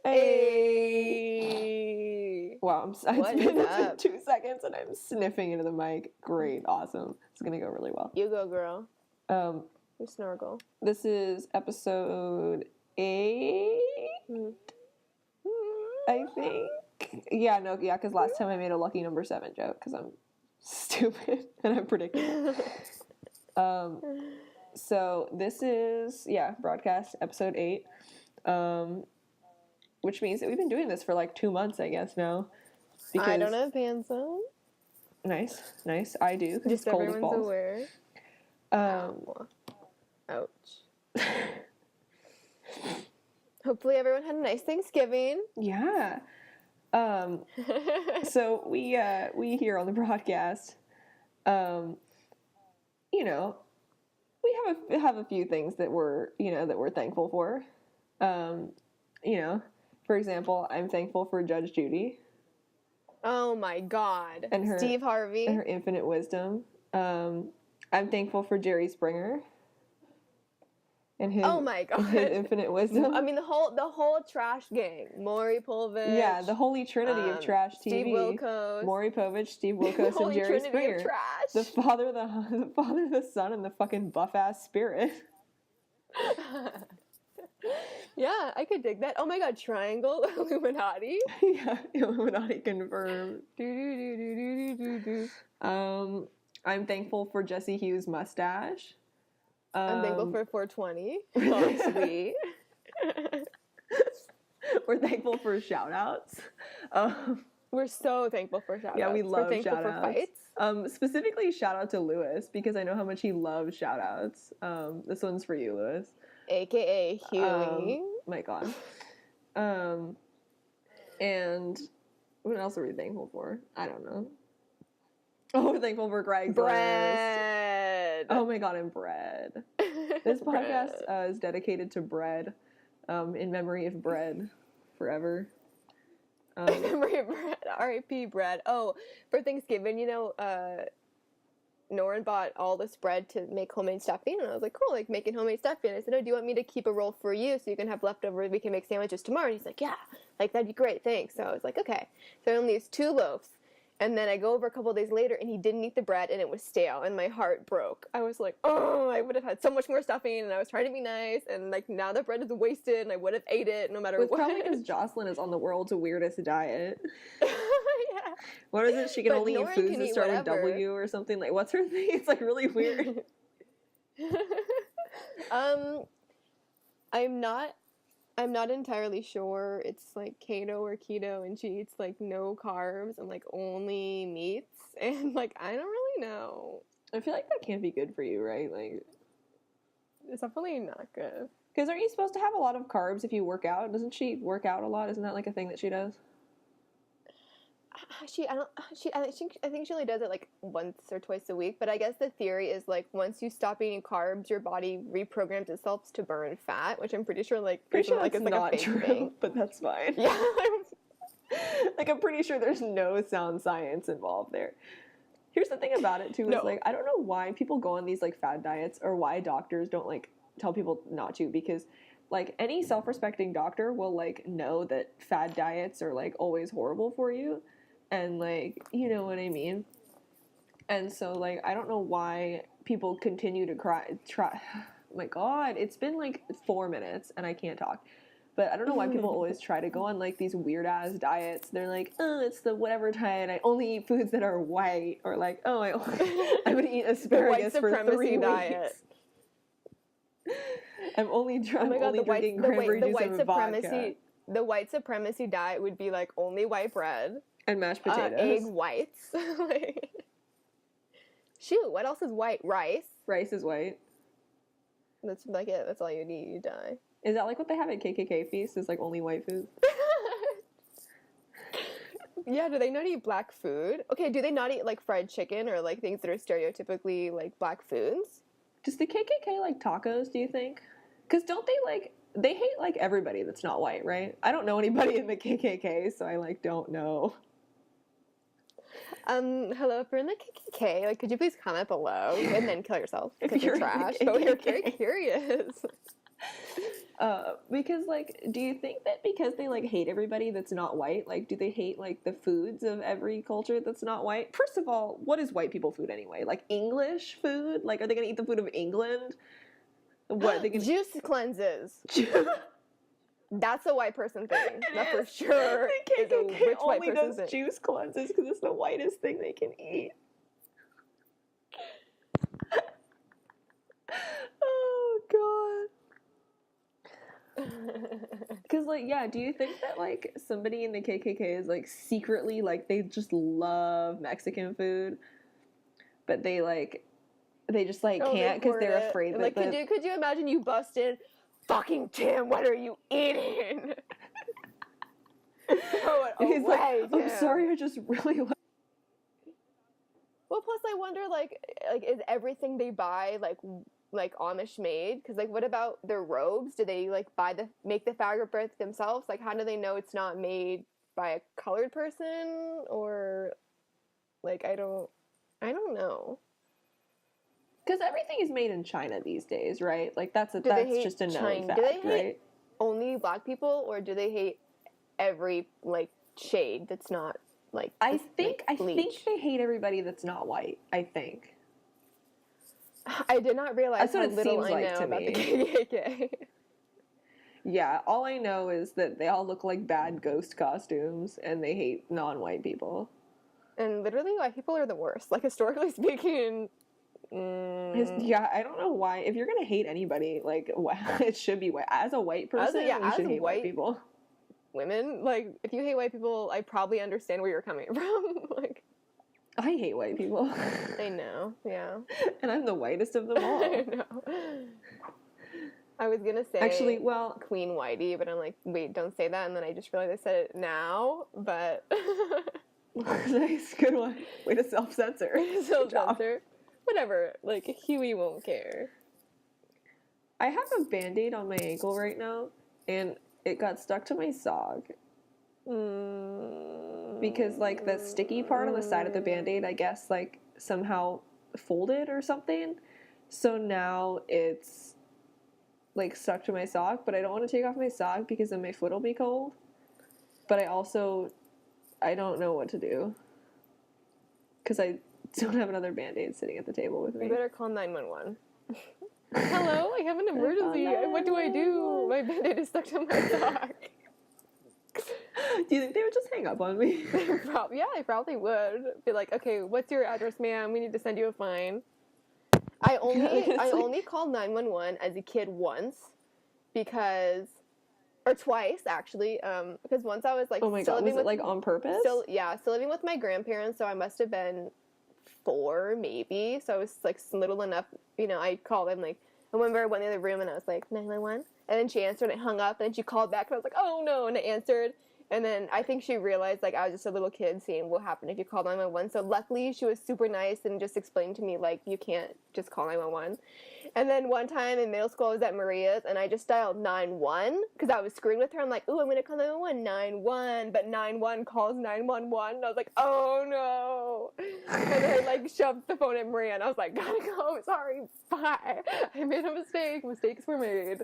Hey. Wow, it's been 2 seconds and I'm sniffing into the mic. Great, awesome. It's gonna go really well. You go, girl. You snorkel. This is episode 8, I think. Yeah, because last time I made a lucky number 7 joke because I'm stupid and I'm predictable. So this is broadcast episode 8, which means that we've been doing this for like 2 months, I guess now. Because I don't have pants on. Nice. I do. Just it's cold everyone's as balls. aware. Ouch. Hopefully everyone had a nice Thanksgiving. Yeah. So we here on the broadcast, we have a few things that we're thankful for. For example, I'm thankful for Judge Judy. Oh my God. And Steve Harvey. And her infinite wisdom. I'm thankful for Jerry Springer. And his, oh my God. His infinite wisdom. I mean, the whole trash gang. Maury Povich. Yeah, the holy trinity of trash TV. Steve Wilkos. Maury Povich, Steve Wilkos, and Jerry Springer. Of trash. The Father, the Son, and the fucking buff-ass Spirit. Yeah, I could dig that. Oh my God, Triangle Illuminati. Yeah, Illuminati confirmed. I'm thankful for Jesse Hughes' mustache. I'm thankful for 420. Oh, sweet. We're thankful for shout-outs. We're so thankful for shout-outs. Yeah, we love shout-outs. We're thankful for fights. Specifically, shout-out to Lewis, because I know how much he loves shout-outs. This one's for you, Lewis. A.K.A. Huey. My God. And what else are we thankful for? I don't know. Oh, we're thankful for Greg's bread. Oh my God, and bread. This podcast is dedicated to bread, in memory of bread, forever. In memory of bread. R.I.P. bread. Oh, for Thanksgiving, Norin bought all this bread to make homemade stuffing, and I was like, cool, like making homemade stuffing. I said, oh, do you want me to keep a roll for you so you can have leftovers? We can make sandwiches tomorrow. And he's like, yeah, like that'd be great, thanks. So I was like, okay. So I only used 2 loaves. And then I go over a couple of days later, and he didn't eat the bread, and it was stale, and my heart broke. I was like, oh, I would have had so much more stuffing, and I was trying to be nice, and like now the bread is wasted, and I would have ate it no matter what. Probably because Jocelyn is on the world's weirdest diet. Yeah. What is it? She can only eat foods that start with W or something. Like, what's her thing? It's like really weird. I'm not entirely sure. It's like keto or keto, and she eats like no carbs and like only meats, and like I don't really know. I feel like that can't be good for you, right? Like, it's definitely not good. Because aren't you supposed to have a lot of carbs if you work out? Doesn't she work out a lot? Isn't that like a thing that she does? I think she only does it like once or twice a week, but I guess the theory is like once you stop eating carbs, your body reprograms itself to burn fat, which I'm pretty sure that's like not a fake true, thing. but that's fine. Yeah. Like, I'm pretty sure there's no sound science involved there. Here's the thing about it too, is like, I don't know why people go on these like fad diets, or why doctors don't like tell people not to, because like any self-respecting doctor will like know that fad diets are like always horrible for you. And, like, you know what I mean? And so, like, I don't know why people continue to try. Oh, my God. It's been, like, 4 minutes, and I can't talk. But I don't know why people always try to go on, like, these weird-ass diets. They're like, oh, it's the whatever diet. I only eat foods that are white. Or, like, oh, I'm going to eat asparagus for 3 diet. weeks. I'm only drinking cranberry juice and vodka. The white supremacy diet would be, like, only white bread. And mashed potatoes. Egg whites. Shoot, what else is white? Rice. Rice is white. That's like it. That's all you need. You die. Is that like what they have at KKK feasts? Is like only white food? Yeah, do they not eat black food? Okay, do they not eat like fried chicken or like things that are stereotypically like black foods? Does the KKK like tacos, do you think? Because don't they like... They hate like everybody that's not white, right? I don't know anybody in the KKK, so I like don't know. Hello, if you're in the KKK, like, could you please comment below and then kill yourself because you're trash? But we're very curious. Because, like, do you think that because they, like, hate everybody that's not white, like, do they hate, like, the foods of every culture that's not white? First of all, what is white people food anyway? Like, English food? Like, are they going to eat the food of England? What, are they gonna... Juice cleanses. That's a white person thing. That for sure the is a KKK rich white only person does thing. Juice cleanses because it's the whitest thing they can eat. Oh, God. Because, like, yeah, do you think that, like, somebody in the KKK is, like, secretly, like, they just love Mexican food, but they just, like, can't because they're afraid that, like, could you imagine you bust in, fucking Tim, what are you eating? Throw it and he's away, like, I'm Tim. sorry, I just really like... Well, plus I wonder, like, is everything they buy, like Amish made? Because, like, what about their robes? Do they, like, make the fabric themselves? Like, how do they know it's not made by a colored person? Or, like, I don't know. Because everything is made in China these days, right? Like, that's just a known fact, do they hate right? only black people, or do they hate every, like, shade that's not, like, I think they hate everybody that's not white, I think. I did not realize how little I know about the KKK. Yeah, all I know is that they all look like bad ghost costumes, and they hate non-white people. And literally, white people are the worst. Like, historically speaking... Yeah, I don't know why. If you're gonna hate anybody, like, it should be white. As a white person, you should hate white people. Women, like, if you hate white people, I probably understand where you're coming from. Like, I hate white people. I know, yeah. And I'm the whitest of them all. I know. I was gonna say actually, well, Queen Whitey, but I'm like, wait, don't say that. And then I just realized I said it now. But nice, good one. Way to self-censor. Self-censor. Whatever. Like, Huey won't care. I have a Band-Aid on my ankle right now, and it got stuck to my sock. Because, like, the sticky part on the side of the Band-Aid, I guess, like, somehow folded or something. So now it's, like, stuck to my sock, but I don't want to take off my sock because then my foot will be cold. But I don't know what to do. Because I don't have another Band-Aid sitting at the table with me. You better call 911. Hello, I have an emergency. What do I do? My Band-Aid is stuck to my sock. Do you think they would just hang up on me? Yeah, they probably would. Be like, okay, what's your address, ma'am? We need to send you a fine. I only called 911 as a kid once or twice actually, because once I was like, oh my god, was it like on purpose? Still living with my grandparents, so I must have been 4 maybe. So I was like little enough, I called them like. I remember I went in the room and I was like 911, and then she answered and I hung up, and then she called back and I was like, oh no, and I answered. And then I think she realized, like, I was just a little kid seeing what happened if you call 911. So luckily, she was super nice and just explained to me, like, you can't just call 911. And then one time in middle school, I was at Maria's, and I just dialed 911 because I was screwing with her. I'm like, ooh, I'm going to call 911, 911. But 911 calls 911. And I was like, oh, no. And I, like, shoved the phone at Maria, and I was like, gotta go. Sorry. Bye. I made a mistake. Mistakes were made.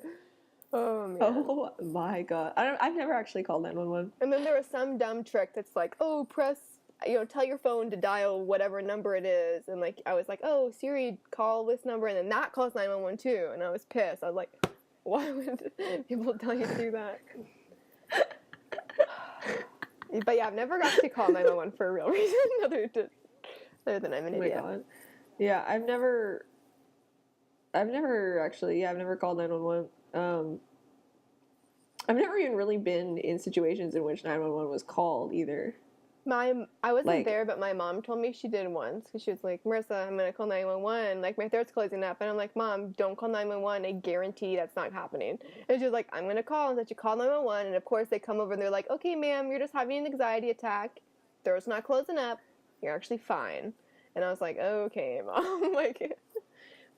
Oh, man. Oh, my God. I've never actually called 911. And then there was some dumb trick that's like, oh, tell your phone to dial whatever number it is. And, like, I was like, oh, Siri, call this number. And then that calls 911, too. And I was pissed. I was like, why would people tell you to do that? But, yeah, I've never actually called 911 for a real reason other than I'm an idiot. Oh, my God. Yeah, I've never called 911. I've never even really been in situations in which 911 was called either. I wasn't there, but my mom told me she did once, because she was like, Marissa, I'm going to call 911, like, my throat's closing up, and I'm like, Mom, don't call 911, I guarantee that's not happening. And she was like, I'm going to call, and so she called 911, and of course they come over and they're like, okay, ma'am, you're just having an anxiety attack, throat's not closing up, you're actually fine. And I was like, okay, Mom, like...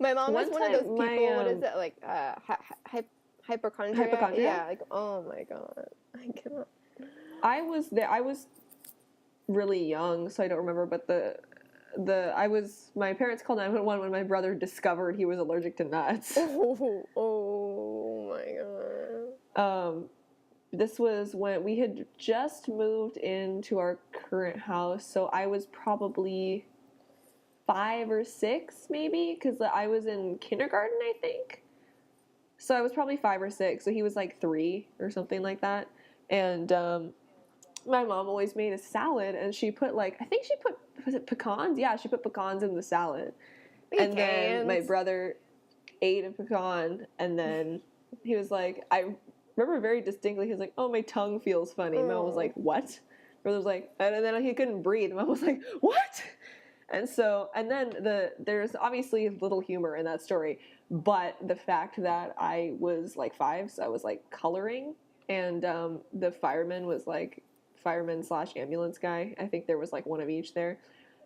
My mom was one of those people, what is it, like, hypochondria? Yeah, like, oh my god, I cannot. I was really young, so I don't remember, but my parents called 911 when my brother discovered he was allergic to nuts. Oh my god. This was when we had just moved into our current house, so I was probably 5 or 6 maybe, because I was in kindergarten, I think. So I was probably 5 or 6, so he was like 3 or something like that. And my mom always made a salad, and she put was it pecans? Yeah, she put pecans in the salad. And then my brother ate a pecan, and then he was like, I remember very distinctly, he was like, oh, my tongue feels funny. Mom was like, what? Brother was like, and then he couldn't breathe. Mom was like, what? And then there's obviously little humor in that story, but the fact that I was like 5, so I was like coloring, and the fireman/ambulance guy, I think there was like one of each there,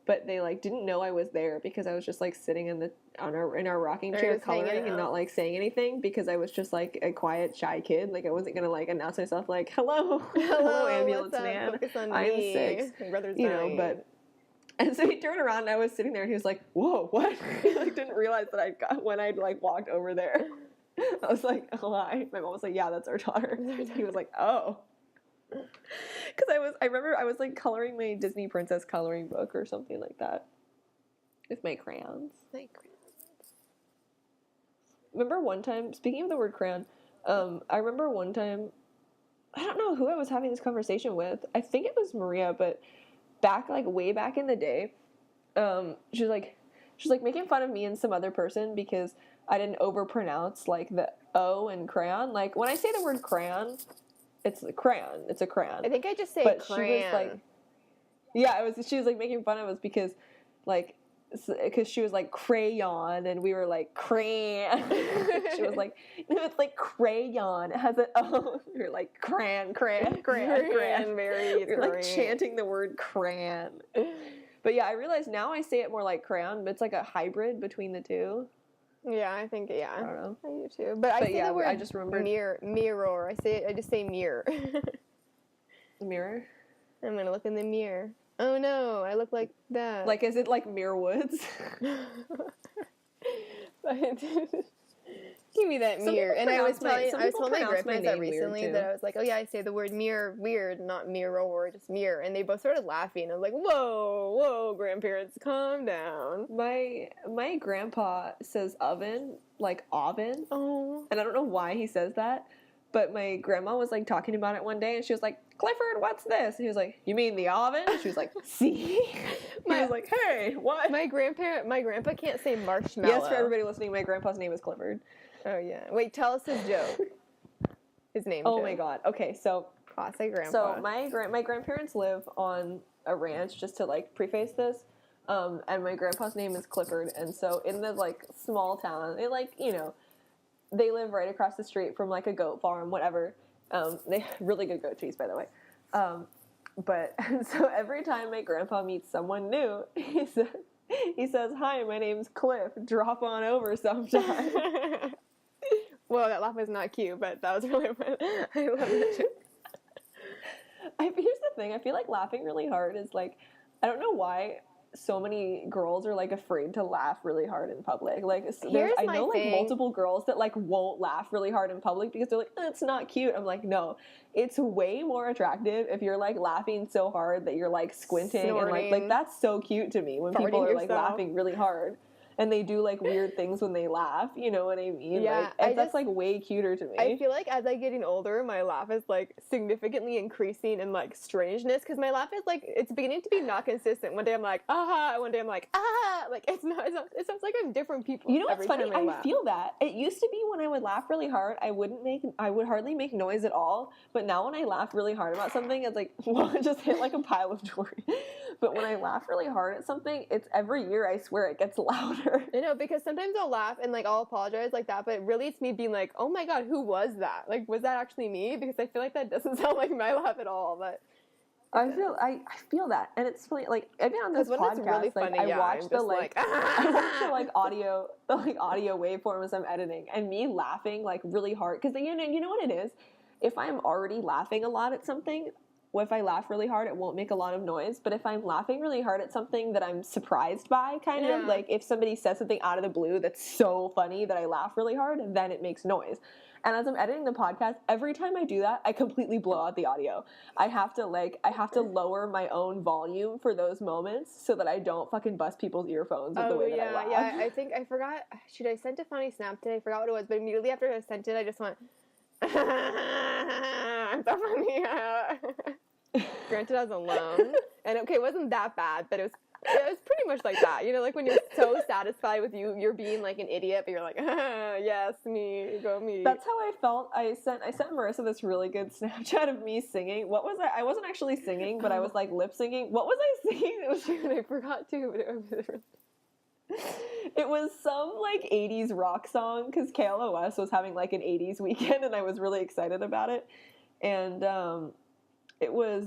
but they like didn't know I was there because I was just like sitting in our rocking chair coloring and not like saying anything, because I was just like a quiet, shy kid. Like I wasn't gonna like announce myself like, hello ambulance man, I'm 6, my brother's dying. But and so he turned around and I was sitting there and he was like, whoa, what? He like didn't realize that when I'd like walked over there. I was like, oh, hi. My mom was like, yeah, that's our daughter. He was like, oh. Because I remember I was like coloring my Disney princess coloring book or something like that with my crayons. Remember one time, speaking of the word crayon, I remember one time, I don't know who I was having this conversation with. I think it was Maria, but way back in the day, she was like making fun of me and some other person because I didn't overpronounce like the O in crayon. Like when I say the word crayon, it's a crayon. It's a crayon. I think I just say but crayon. She was like, yeah, she was like making fun of us because she was like crayon and we were like crayon. She was like, no, it's like crayon. It has an O. You're like crayon. You're like chanting the word crayon. But yeah, I realize now I say it more like crayon, but it's like a hybrid between the two. Yeah, I think, yeah. I don't know. I do too. But I say the word I just remembered. Mirror. I just say mirror. The mirror? I'm going to look in the mirror. Oh no, I look like that. Like, is it like Mirror Woods? Give me that mirror. And I was telling my grandparents that recently that I was like, oh yeah, I say the word mirror weird, not mirror, or just mirror. And they both started laughing. I was like, whoa, grandparents, calm down. My grandpa says oven, like oven. Oh. And I don't know why he says that, but my grandma was like talking about it one day and she was like, Clifford, what's this? And he was like, you mean the oven? She was like, see? He was like, hey, what? My grandpa can't say marshmallow. Yes, for everybody listening, my grandpa's name is Clifford. Oh yeah. Wait, tell us his joke. His name. Oh my god. Okay, so classic grandpa. So my grandparents live on a ranch, just to like preface this. And my grandpa's name is Clifford, and so in the like small town, they live right across the street from like a goat farm, whatever. They have really good goat cheese, by the way. But so every time my grandpa meets someone new, he says, "Hi, my name's Cliff. Drop on over sometime." Well, that laugh is not cute, but that was really fun. I love that joke. Here's the thing. I feel like laughing really hard is like, I don't know why so many girls are like afraid to laugh really hard in public. Like I know like multiple girls that like won't laugh really hard in public because they're like, it's not cute. I'm like, no, it's way more attractive if you're like laughing so hard that you're like squinting. Snorting. And like that's so cute to me when people are like laughing really hard. And they do like weird things when they laugh, you know what I mean? Yeah, like, that's like way cuter to me. I feel like as I'm getting older, my laugh is like significantly increasing in like strangeness, because my laugh is like, it's beginning to be not consistent. One day I'm like, aha, one day I'm like, ah, like it sounds like I'm different people. You know what's funny? I feel that. It used to be when I would laugh really hard, I would hardly make noise at all. But now when I laugh really hard about something, it's like, well, I just hit like a pile of jewelry. But when I laugh really hard at something, it's every year, I swear, it gets louder. I know, because sometimes I'll laugh and like I'll apologize like that, but really it's me being like, oh my god, who was that? Like, was that actually me? Because I feel like that doesn't sound like my laugh at all. But I feel that, and it's funny. Like I've been on this podcast, really funny, I watch the audio waveform as I'm editing, and me laughing like really hard because you know what it is. If I'm already laughing a lot at something, if I laugh really hard, it won't make a lot of noise. But if I'm laughing really hard at something that I'm surprised by, kind of, like if somebody says something out of the blue that's so funny that I laugh really hard, then it makes noise. And as I'm editing the podcast, every time I do that, I completely blow out the audio. I have to lower my own volume for those moments so that I don't fucking bust people's earphones with the way that I laugh. Yeah, I think I forgot. Should I sent a funny snap today? I forgot what it was, but immediately after I sent it, I just went, I'm so funny. Granted, I was alone, and okay, it wasn't that bad, but it was pretty much like that. You know, like when you're so satisfied with you're being like an idiot, but you're like, yes, me, go me. That's how I felt. I sent Marissa this really good Snapchat of me singing. What was I wasn't actually singing, but I was like lip singing. What was I singing? It was I forgot too, but it was some like 80s rock song because KLOS was having like an 80s weekend, and I was really excited about it. And it was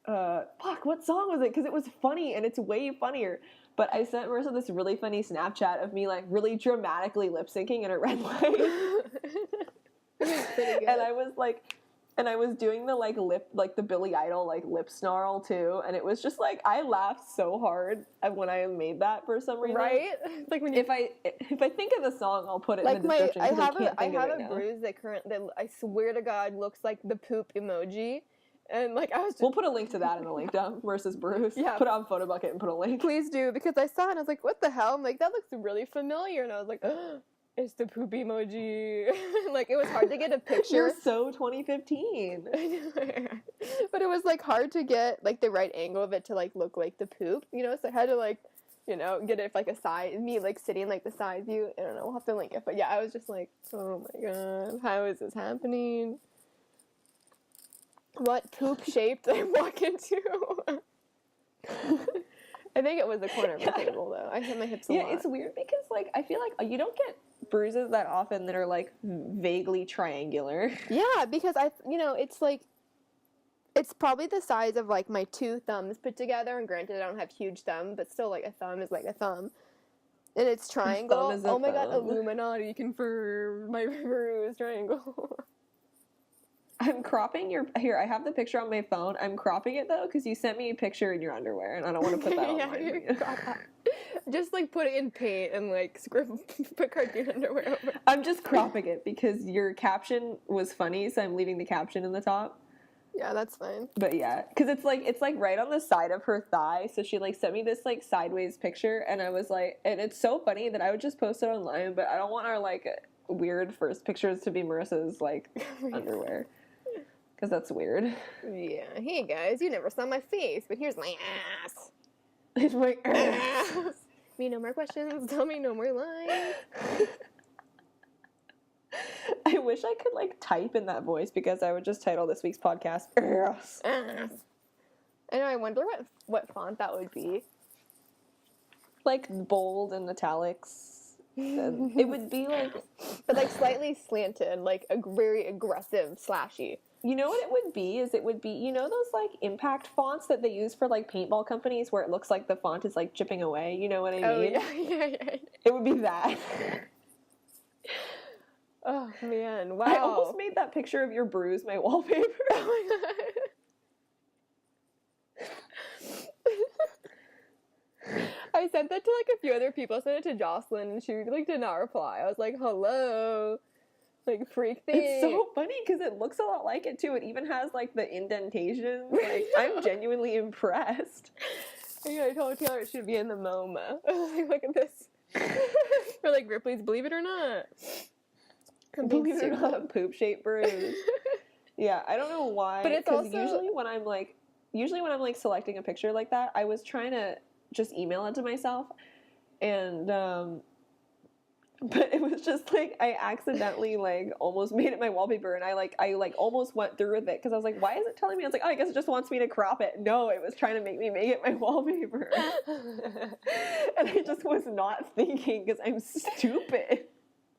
fuck, what song was it? Because it was funny, and it's way funnier. But I sent Marissa this really funny Snapchat of me like really dramatically lip syncing in a red light. And I was doing the like lip, like the Billy Idol like lip snarl too, and it was just like I laughed so hard when I made that for some reason. Right? Like when if I think of the song, I'll put it in the description. I have a bruise that I swear to God looks like the poop emoji. And like we'll put a link to that in the link down versus Bruce. Yeah, put it on Photobucket and put a link. Please do, because I saw it and I was like, what the hell? I'm like, that looks really familiar, and I was like, it's the poop emoji. Like it was hard to get a picture. You're so 2015. But it was like hard to get like the right angle of it to like look like the poop, you know. So I had to like, you know, get it like a side me like sitting like the side view. I don't know. We'll have to link it. But yeah, I was just like, oh my god, how is this happening? What poop shape did I walk into? I think it was the corner of the table, though. I hit my hips a lot. Yeah, it's weird because, like, I feel like you don't get bruises that often that are, like, vaguely triangular. Yeah, because it's, like, it's probably the size of, like, my two thumbs put together, and granted, I don't have huge thumb, but still, like, a thumb is like a thumb. And it's triangle. Oh my god, Illuminati confirmed my bruise triangle. I'm cropping here. I have the picture on my phone. I'm cropping it though because you sent me a picture in your underwear, and I don't want to put that online. Just like put it in paint and like put cartoon underwear over. I'm just cropping it because your caption was funny, so I'm leaving the caption in the top. Yeah, that's fine. But yeah, because it's like right on the side of her thigh. So she like sent me this like sideways picture, and I was like, and it's so funny that I would just post it online, but I don't want our like weird first pictures to be Marissa's like underwear. Because that's weird. Yeah. Hey, guys, you never saw my face, but here's my ass. It's my ass. Me, no more questions. Tell me no more lies. I wish I could, like, type in that voice because I would just title this week's podcast, Ass. Ass. I know, I wonder what font that would be. Like, bold and italics. It would be, like... But, like, slightly slanted, like, a very aggressive, slashy. You know what it would be? You know those, like, impact fonts that they use for, like, paintball companies where it looks like the font is, like, chipping away? You know what I mean? Oh, yeah. It would be that. Oh, man. Wow. I almost made that picture of your bruise my wallpaper. Oh, my God. I sent that to, like, a few other people. I sent it to Jocelyn, and she, like, did not reply. I was like, hello. Like, freak thing. It's so funny because it looks a lot like it, too. It even has, like, the indentations. Like, I'm genuinely impressed. Yeah, I told Taylor it should be in the MoMA. I was like, look at this. Or, like, Ripley's Believe It or Not. Believe it or not, poop-shaped bruise. Yeah, I don't know why. But it's also... usually when I'm, like, selecting a picture like that, I was trying to just email it to myself. And, but it was just, like, I accidentally, like, almost made it my wallpaper, and I almost went through with it, because I was like, why is it telling me? I was like, oh, I guess it just wants me to crop it. No, it was trying to make me make it my wallpaper. And I just was not thinking, because I'm stupid.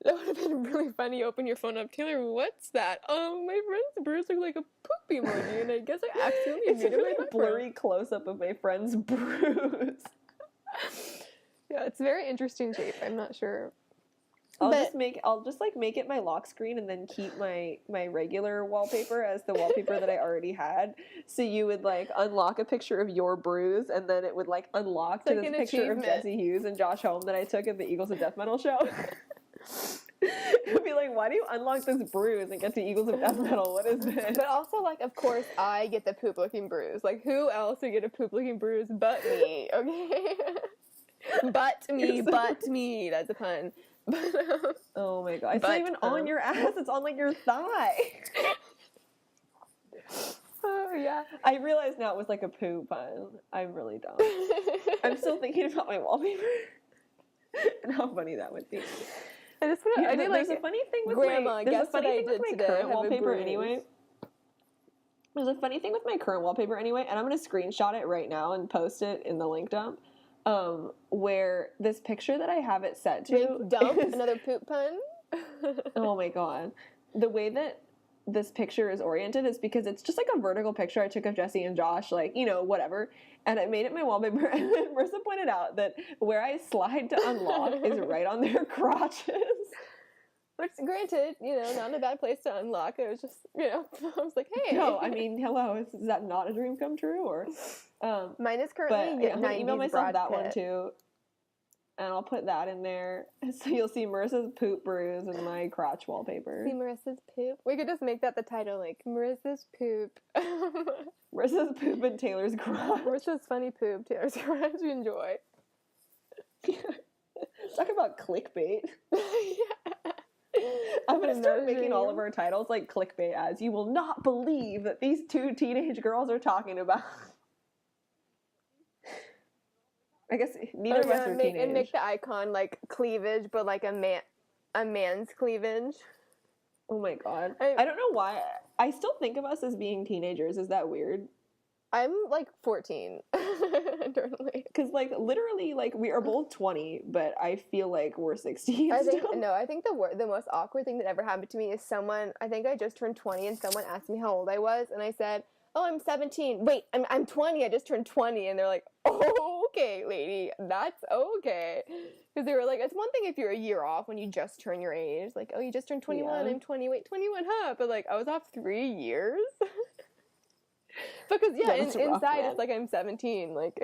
That would have been really funny. Open your phone up, Taylor, what's that? Oh, my friend's bruise looked like a poop emoji, and I guess I accidentally made it my blurry close-up of my friend's bruise. Yeah, it's a very interesting shape. I'm not sure. I'll just make it my lock screen and then keep my regular wallpaper as the wallpaper that I already had. So you would like unlock a picture of your bruise, and then it would like unlock to this picture of Jesse Hughes and Josh Holm that I took at the Eagles of Death Metal show. It'd be like, why do you unlock this bruise and get to Eagles of Death Metal? What is this? But also, like, of course, I get the poop-looking bruise. Like, who else would get a poop-looking bruise but me? Okay, but me. That's a pun. But, oh my god! It's not even on your ass. It's on like your thigh. Oh yeah. I realize now it was like a poo pun. I'm really dumb. I'm still thinking about my wallpaper and how funny that would be. I just want to. I There's a funny thing with Grandma, my. There's a funny thing with my current wallpaper anyway. There's a funny thing with my current wallpaper anyway, and I'm gonna screenshot it right now and post it in the link dump. Where this picture that I have it set to link dump is, another poop pun. Oh my god, the way that this picture is oriented is because it's just like a vertical picture I took of Jesse and Josh, like, you know, whatever. And I made it my wallpaper. And then Marissa pointed out that where I slide to unlock is right on their crotches. Which, granted, you know, not a bad place to unlock. It was just, you know, I was like, hey. No, I mean, hello. Is that not a dream come true? Or mine is currently I'm going to email myself that one Pitt. too. And I'll put that in there. So you'll see Marissa's poop bruise and my crotch wallpaper. See Marissa's poop? We could just make that the title, like, Marissa's poop. Marissa's poop and Taylor's crotch. Marissa's funny poop, Taylor's crotch. You enjoy. Talk about clickbait. Yeah. I'm going to start making all of our titles like clickbait ads. You will not believe that these two teenage girls are talking about. I guess neither of us are teenage. And make the icon like cleavage, but like a man's cleavage. Oh my god. I don't know why. I still think of us as being teenagers. Is that weird? I'm like 14 internally. Because like literally like we are both 20, but I feel like we're 16. I think the most awkward thing that ever happened to me is I think I just turned 20 and someone asked me how old I was and I said, oh, I'm 17. Wait, I'm 20. I just turned 20. And they're like, oh, okay, lady, that's okay. Because they were like, it's one thing if you're a year off when you just turn your age. Like, oh, you just turned 21. Yeah. I'm 20. Wait, 21, huh? But like, I was off 3 years. Because yeah, inside it's like I'm 17. Like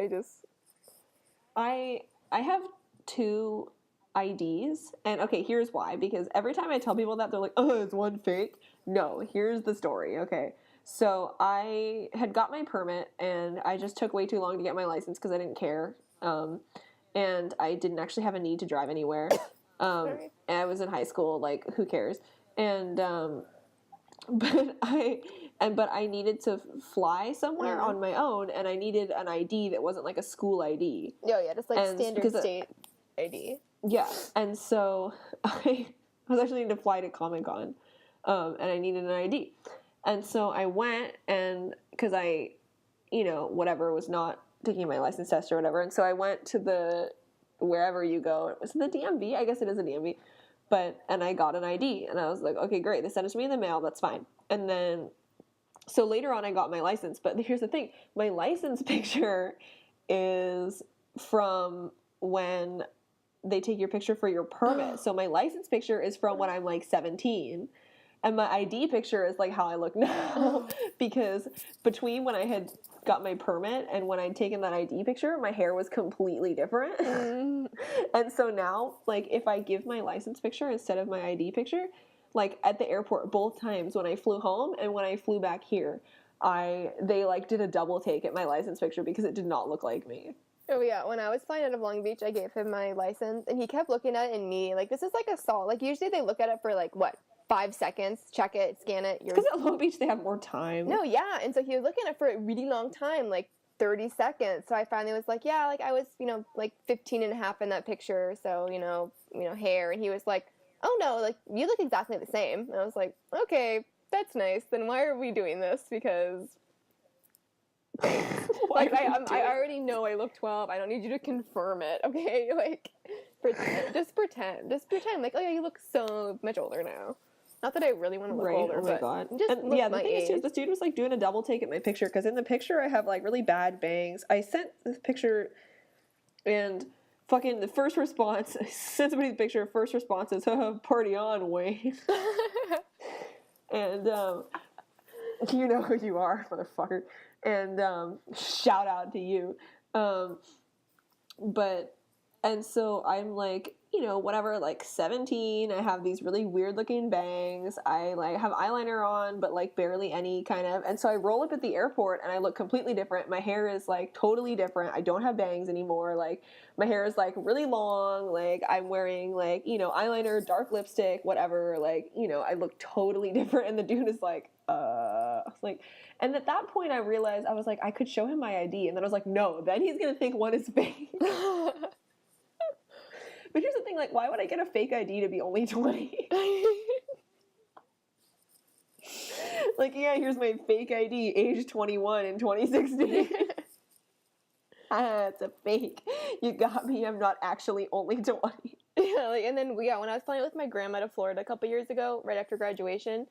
I have 2 IDs, and okay, here's why. Because every time I tell people that, they're like, oh, it's one fake. No, here's the story. Okay, so I had got my permit, and I just took way too long to get my license because I didn't care, and I didn't actually have a need to drive anywhere. And I was in high school. Like, who cares? And but I needed to fly somewhere on my own, and I needed an ID that wasn't like a school ID. Oh yeah, just like standard state ID. Yeah, and so I was actually needing to fly to Comic-Con, and I needed an ID. And so I went, and because I, you know, whatever, was not taking my license test or whatever, and so I went to the, wherever you go, it was the DMV, I guess it is a DMV, and I got an ID, and I was like, okay, great, they sent it to me in the mail, that's fine. And then, so later on I got my license, but here's the thing, my license picture is from when they take your picture for your permit. So my license picture is from when I'm like 17. And my ID picture is like how I look now. Because between when I had got my permit and when I'd taken that ID picture, my hair was completely different. And so now, like, if I give my license picture instead of my ID picture, like at the airport, both times when I flew home and when I flew back here, they like did a double take at my license picture because it did not look like me. Oh yeah, when I was flying out of Long Beach, I gave him my license, and he kept looking at it and me, like, this is like assault. Like, usually they look at it for like, what, 5 seconds, check it, scan it. Because at Long Beach they have more time. No, yeah, and so he was looking at it for a really long time, like 30 seconds. So I finally was like, yeah, like I was, you know, like 15 and a half in that picture, so, you know, hair. And he was like, oh no, like, you look exactly the same. And I was like, okay, that's nice. Then why are we doing this? Because... like I already know I look 12. I don't need you to confirm it, okay? Like, just pretend. Like, oh yeah, you look so much older now. Not that I really want to look older, oh my God. Just and look yeah, the my thing age. is too, this dude was like doing a double take at my picture, because in the picture I have like really bad bangs. I sent this picture, and fucking the first response, I sent somebody the picture, first response is, party on, Wayne. And you know who you are, motherfucker. And shout out to you. And so I'm like, whatever, like 17. I have these really weird looking bangs. I like have eyeliner on, but like barely any kind of. And so I roll up at the airport and I look completely different. My hair is like totally different. I don't have bangs anymore. Like my hair is like really long. Like I'm wearing like, eyeliner, dark lipstick, whatever. Like, I look totally different. And the dude is like, like, and at that point I realized I was like, I could show him my ID. And then I was like, no, then he's going to think one is fake. But here's the thing, like, why would I get a fake ID to be only 20? Like, yeah, here's my fake ID, age 21 in 2016. It's a fake. You got me. I'm not actually only 20. Yeah, like, and then when I was flying with my grandma to Florida a couple years ago, right after graduation,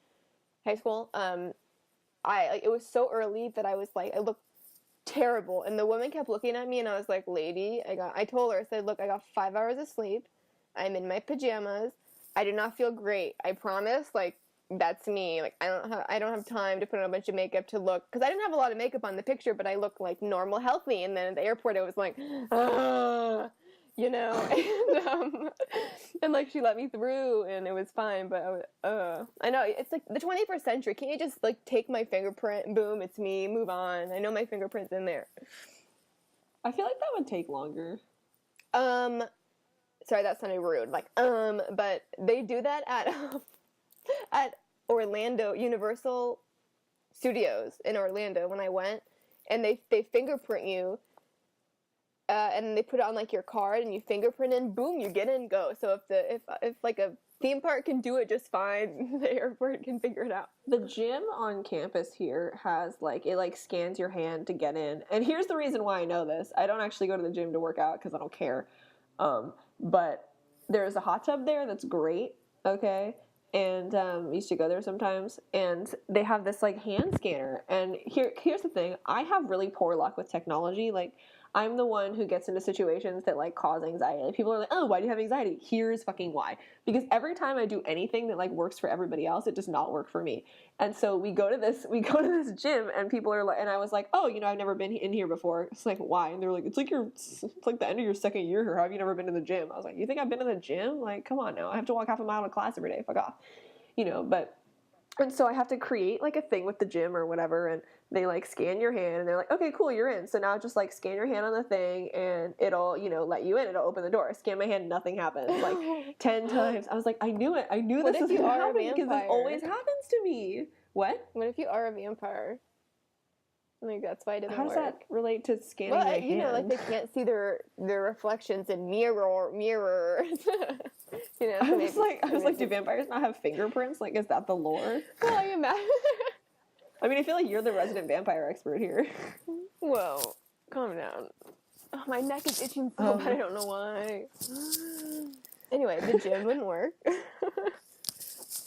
high school, it was so early that I was like, I looked terrible, and the woman kept looking at me, and I was like, lady, I told her, I said, look, I got 5 hours of sleep, I'm in my pajamas, I do not feel great, I promise, like, that's me, like, I don't have time to put on a bunch of makeup to look, because I didn't have a lot of makeup on the picture, but I looked like normal, healthy, and then at the airport I was like, and like she let me through and it was fine, but I know it's like the 21st century. Can't you just like take my fingerprint and boom, it's me, move on? I know my fingerprint's in there. I feel like that would take longer. Sorry, that sounded rude. Like, but they do that at Orlando, Universal Studios in Orlando when I went, and they fingerprint you. And they put it on like your card, and you fingerprint in, boom, you get in, go. So if like a theme park can do it just fine, the airport can figure it out. The gym on campus here has like it like scans your hand to get in, and here's the reason why I know this. I don't actually go to the gym to work out because I don't care, but there's a hot tub there that's great. Okay. And we used to go there sometimes, and they have this like hand scanner. And here's the thing: I have really poor luck with technology. Like, I'm the one who gets into situations that like cause anxiety. Like, people are like, "Oh, why do you have anxiety?" Here's fucking why: because every time I do anything that like works for everybody else, it does not work for me. And so we go to this gym, and people are like, and I was like, "Oh, I've never been in here before." It's like, why? And they're like, it's like the end of your second year here. How have you never been to the gym? I was like, you think I've been to the gym? Like, come on now. I have to walk half a mile to class every day. Fuck off. But, and so I have to create like a thing with the gym or whatever, and they like scan your hand, and they're like, okay, cool, you're in. So now just like scan your hand on the thing, and it'll, let you in. It'll open the door. I scan my hand, nothing happens. Like 10 times. I was like, I knew it. I knew this was going to happen because this always happens to me. What? What if you are a vampire? Like, that's why it doesn't work. How does that relate to scanning my hand? Like they can't see their reflections in mirrors. I was like, do vampires not have fingerprints? Like, is that the lore? Well, I imagine. I mean, I feel like you're the resident vampire expert here. Whoa, calm down. Oh, my neck is itching so bad, I don't know why. Anyway, the gym wouldn't work.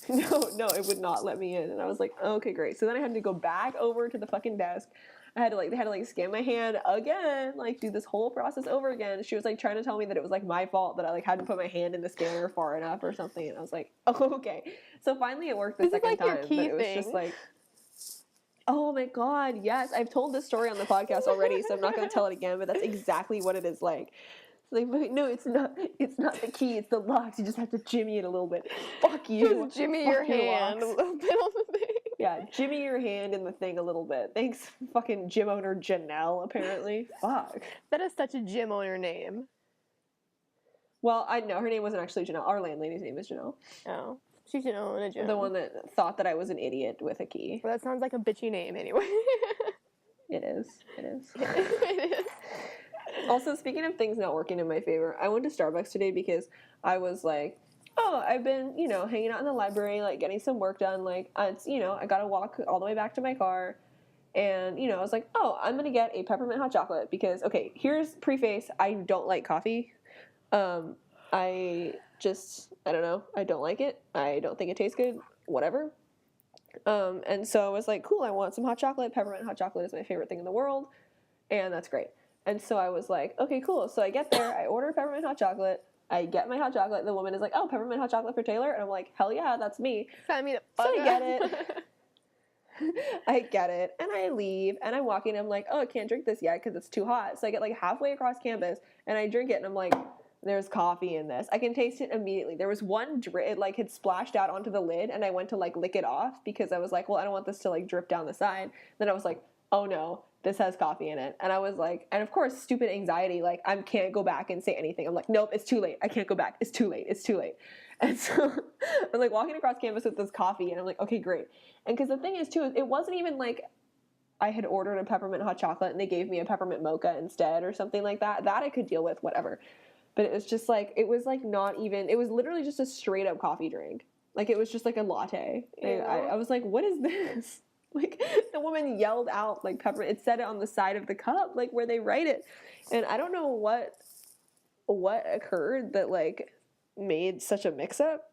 No, it would not let me in. And I was like, okay, great. So then I had to go back over to the fucking desk. They had to scan my hand again, like do this whole process over again. She was like trying to tell me that it was like my fault that I like hadn't put my hand in the scanner far enough or something. And I was like, oh, okay. So finally it worked the second time. But it was just like, oh my God, yes. I've told this story on the podcast already, so I'm not going to tell it again, but that's exactly what it is like. Like, no, it's not the key, it's the locks. You just have to jimmy it a little bit. Fuck you. Just jimmy your hand a little bit on the thing. Yeah, jimmy your hand in the thing a little bit. Thanks, fucking gym owner Janelle, apparently. Fuck. That is such a gym owner name. Well, I know her name wasn't actually Janelle. Our landlady's name is Janelle. Oh. She should own a gym. The one that thought that I was an idiot with a key. Well, that sounds like a bitchy name anyway. It is. It is. Also, speaking of things not working in my favor, I went to Starbucks today because I was like, oh, I've been, hanging out in the library, like getting some work done. Like, it's, I got to walk all the way back to my car. And, I was like, oh, I'm going to get a peppermint hot chocolate because, okay, here's preface. I don't like coffee. I don't know. I don't like it. I don't think it tastes good. Whatever. And so I was like, cool, I want some hot chocolate. Peppermint hot chocolate is my favorite thing in the world. And that's great. And so I was like, okay, cool. So I get there, I order peppermint hot chocolate, I get my hot chocolate, the woman is like, oh, peppermint hot chocolate for Taylor? And I'm like, hell yeah, that's me. Sign me the fuck up. So I get it. I get it, and I leave, and I'm walking, and I'm like, oh, I can't drink this yet because it's too hot. So I get like halfway across campus, and I drink it, and I'm like, there's coffee in this. I can taste it immediately. There was one it like had splashed out onto the lid, and I went to like lick it off because I was like, well, I don't want this to like drip down the side. Then I was like, oh no, this has coffee in it. And I was like, and of course, stupid anxiety, like I can't go back and say anything. I'm like, nope, it's too late. I can't go back. It's too late. It's too late. And so I'm like walking across campus with this coffee, and I'm like, okay, great. And because the thing is too, it wasn't even like I had ordered a peppermint hot chocolate and they gave me a peppermint mocha instead or something like that. That I could deal with, whatever. But it was just like, it was like not even, it was literally just a straight up coffee drink. Like it was just like a latte. I was like, what is this? Like the woman yelled out like peppermint. It said it on the side of the cup, like where they write it. And I don't know what occurred that like made such a mix up.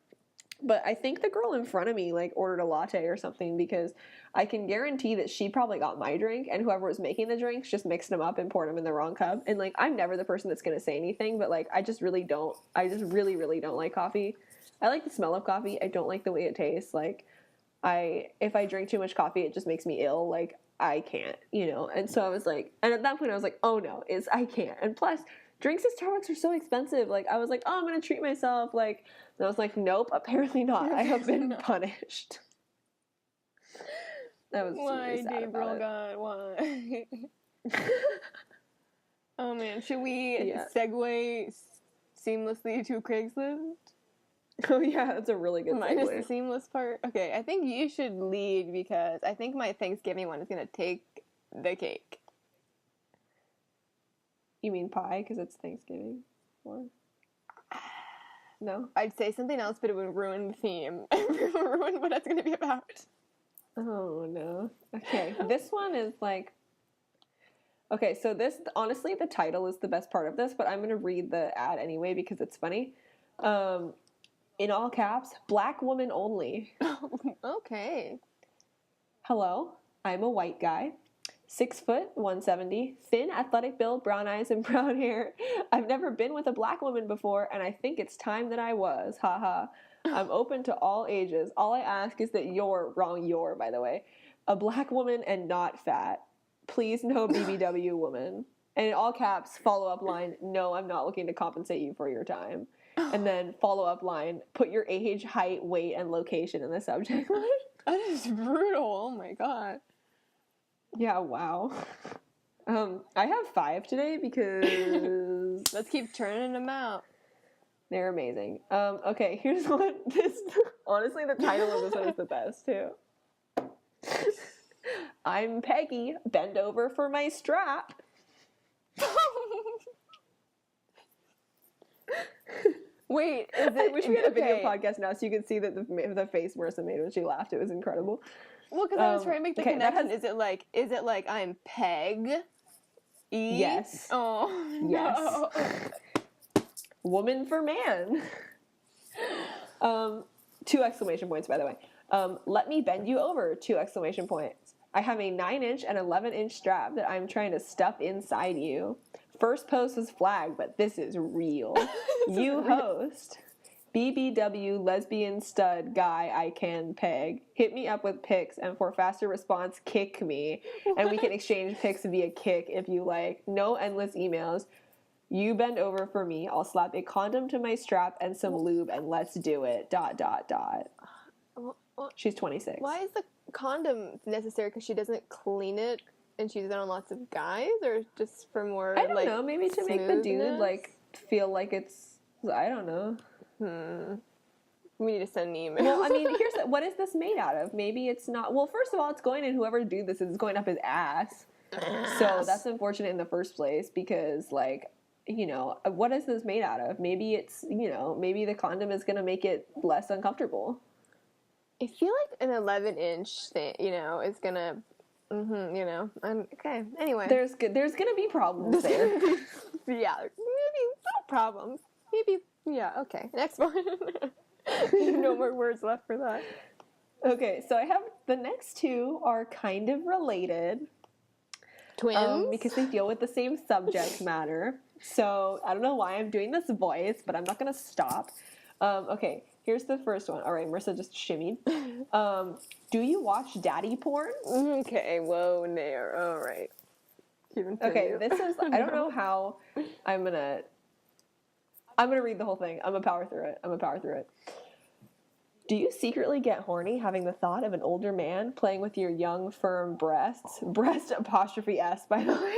But I think the girl in front of me like ordered a latte or something, because I can guarantee that she probably got my drink, and whoever was making the drinks just mixed them up and poured them in the wrong cup. And like I'm never the person that's going to say anything, but like I just really don't like coffee. I like the smell of coffee. I don't like the way it tastes. Like if I drink too much coffee, it just makes me ill. Like I can't, And so I was like, and at that point I was like, oh no, I can't. And plus drinks at Starbucks are so expensive. Like I was like, oh, I'm going to treat myself. Like, and I was like, nope, apparently not. I have been punished. That was why, really sad Gabriel? God, why? Oh man, should we segue seamlessly to Craigslist? Oh yeah, that's a really good Minus segue. the seamless part. Okay, I think you should lead because I think my Thanksgiving one is gonna take the cake. You mean pie because it's Thanksgiving? Or no? I'd say something else, but it would ruin the theme. It would ruin what it's gonna be about. Oh no. Okay, this one is like. Okay, so this honestly, the title is the best part of this, but I'm gonna read the ad anyway because it's funny. In all caps, Black woman only. Okay. Hello, I'm a white guy, 6 foot, 170, thin, athletic build, brown eyes, and brown hair. I've never been with a black woman before, and I think it's time that I was. Haha. I'm open to all ages. All I ask is that you're, by the way, a black woman and not fat. Please, no BBW woman. And in all caps, follow-up line, no, I'm not looking to compensate you for your time. And then follow-up line, put your age, height, weight, and location in the subject line. That is brutal. Oh my god. Yeah, wow. I have 5 today because... Let's keep turning them out. They're amazing. Okay, here's one. Honestly, the title of this one is the best, too. I'm Peggy. Bend over for my strap. Wait, is it? I wish we had a video podcast now so you could see that the face Marissa made when she laughed. It was incredible. Well, because I was trying to make the connection. Is it like I'm Peg? Yes. Oh no. Yes. Woman for man. 2 exclamation points, by the way. Let me bend you over. 2 exclamation points. I have a 9-inch and 11-inch strap that I'm trying to stuff inside you. First post was flagged, but this is real. You host. BBW lesbian stud guy I can peg. Hit me up with pics, and for faster response, kick me. And we can exchange pics via kick if you like. No endless emails. You bend over for me. I'll slap a condom to my strap and some lube, and let's do it. ... She's 26. Why is the condom necessary? Because she doesn't clean it and she uses it on lots of guys, or just for more? I don't know. Maybe to make the dude like feel like it's. I don't know. We need to send an email. Well, I mean, what is this made out of? Maybe it's not. Well, first of all, it's going in whoever dude this is going up his ass. So that's unfortunate in the first place because, like, what is this made out of? Maybe it's, maybe the condom is going to make it less uncomfortable. I feel like an 11-inch thing, is going to, okay. Anyway. There's going to be problems there. Yeah, maybe no problems. Maybe, yeah, okay. Next one. No more words left for that. Okay, so I have the next 2 are kind of related. Twins? Because they deal with the same subject matter. So I don't know why I'm doing this voice, but I'm not going to stop. Okay, here's the first one. All right, Marissa just shimmied. Do you watch daddy porn? Okay, whoa, there. All right. Okay, this is, I don't know how I'm going to... I'm going to read the whole thing. I'm going to power through it. Do you secretly get horny having the thought of an older man playing with your young, firm breasts? Breast apostrophe S, by the way.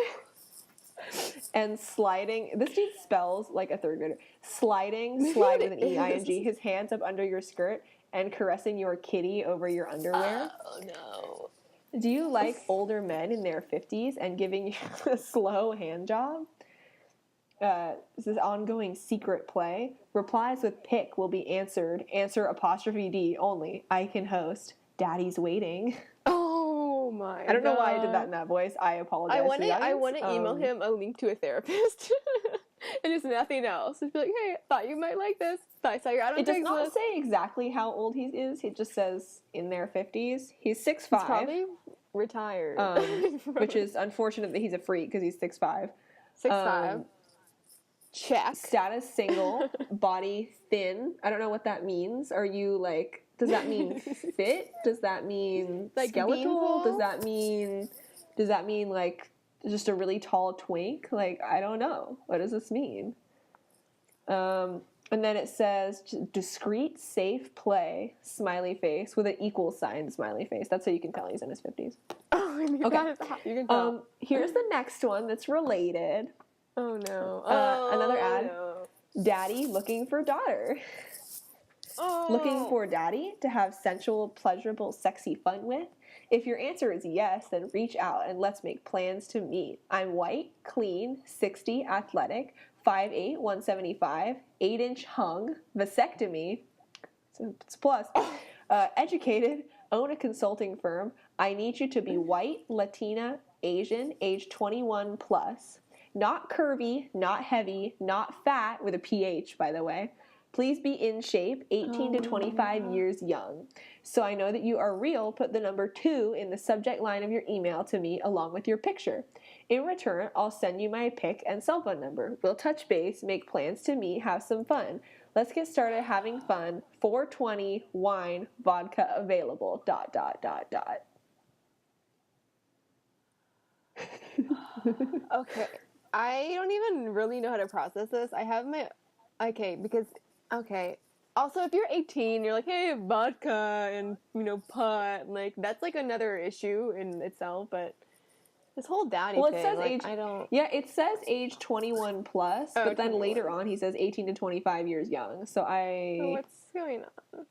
And sliding, this dude spells like a third grader. Slide with an E-I-N-G, his hands up under your skirt and caressing your kitty over your underwear. Oh, no. Do you like older men in their 50s and giving you a slow hand job? This is ongoing secret play. Replies with pick will be answered. Answer apostrophe D only. I can host. Daddy's waiting. Oh my! I don't know why I did that in that voice. I apologize. I want to email him a link to a therapist, and just nothing else. Just be like, hey, thought you might like this. Thought I saw your ad on It does Craigslist. not say exactly how old he is. It just says in their 50s. He's 6'5". He's probably retired. Which is unfortunate that he's a freak because he's 6'5". 6'5". Check. Status single. Body thin. I don't know what that means. Are you like? Does that mean fit? Does that mean like skeletal? Does that mean like just a really tall twink? Like, I don't know. What does this mean? And then it says discreet, safe play, smiley face with an equal sign, smiley face. That's how you can tell he's in his 50s. Oh, okay. You can tell. Here's the next one that's related. Oh no. Another ad. No. Daddy looking for daughter. Oh. Looking for daddy to have sensual, pleasurable, sexy fun with? If your answer is yes, then reach out and let's make plans to meet. I'm white, clean, 60, athletic, 5'8", 175, 8-inch hung, vasectomy, so it's plus, educated, own a consulting firm. I need you to be white, Latina, Asian, age 21 plus, not curvy, not heavy, not fat, with a PH, by the way. Please be in shape, 18 to 25 years young. So I know that you are real, put the number 2 in the subject line of your email to me along with your picture. In return, I'll send you my pic and cell phone number. We'll touch base, make plans to meet, have some fun. Let's get started having fun. 420, wine, vodka available, ... Okay. I don't even really know how to process this. I have my... Okay. Also, if you're 18, you're like, hey, vodka and, pot, like, that's, like, another issue in itself, but this whole daddy thing, it says like, age, I don't... Yeah, it says age 21 plus, but then 21. later on he says 18 to 25 years young, so I... So what's going on?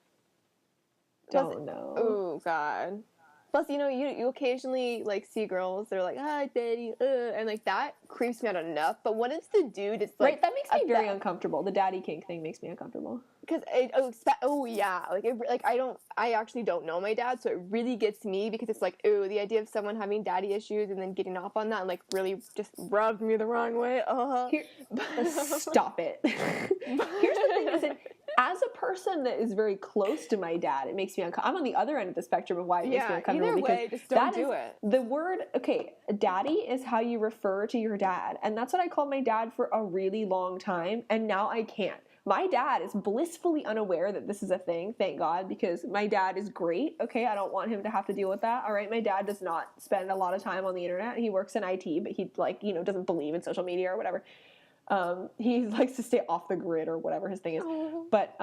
Don't know. Oh, God. Plus, you occasionally, like, see girls, they're like, hi, daddy, and, like, that creeps me out enough. But what if the dude is, like... Right, that makes me very uncomfortable. The daddy kink thing makes me uncomfortable. Because, yeah. I actually don't know my dad, so it really gets me because it's like, ooh, the idea of someone having daddy issues and then getting off on that and, like, really just rubbed me the wrong way. Stop it. Here's the thing, is as a person that is very close to my dad, it makes me uncomfortable. I'm on the other end of the spectrum of why it makes me uncomfortable. Either way, just don't do it. The word, daddy is how you refer to your dad. And that's what I called my dad for a really long time. And now I can't. My dad is blissfully unaware that this is a thing, thank God, because my dad is great, okay? I don't want him to have to deal with that, all right? My dad does not spend a lot of time on the internet. He works in IT, but he, doesn't believe in social media or whatever. He likes to stay off the grid or whatever his thing is. Oh. But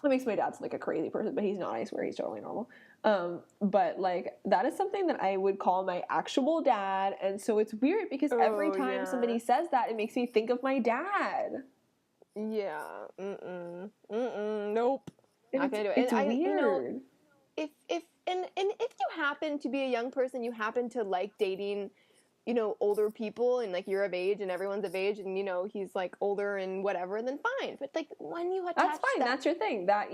it makes my dad like a crazy person, but he's not. I swear he's totally normal. But like that is something that I would call my actual dad, and so it's weird because every time somebody says that, it makes me think of my dad. Yeah. Nope. Not gonna do it. It's weird. If you happen to be a young person, you happen to like dating, older people, and like you're of age and everyone's of age, and he's like older and whatever, then fine. But like when you attach that's fine. That's your thing. That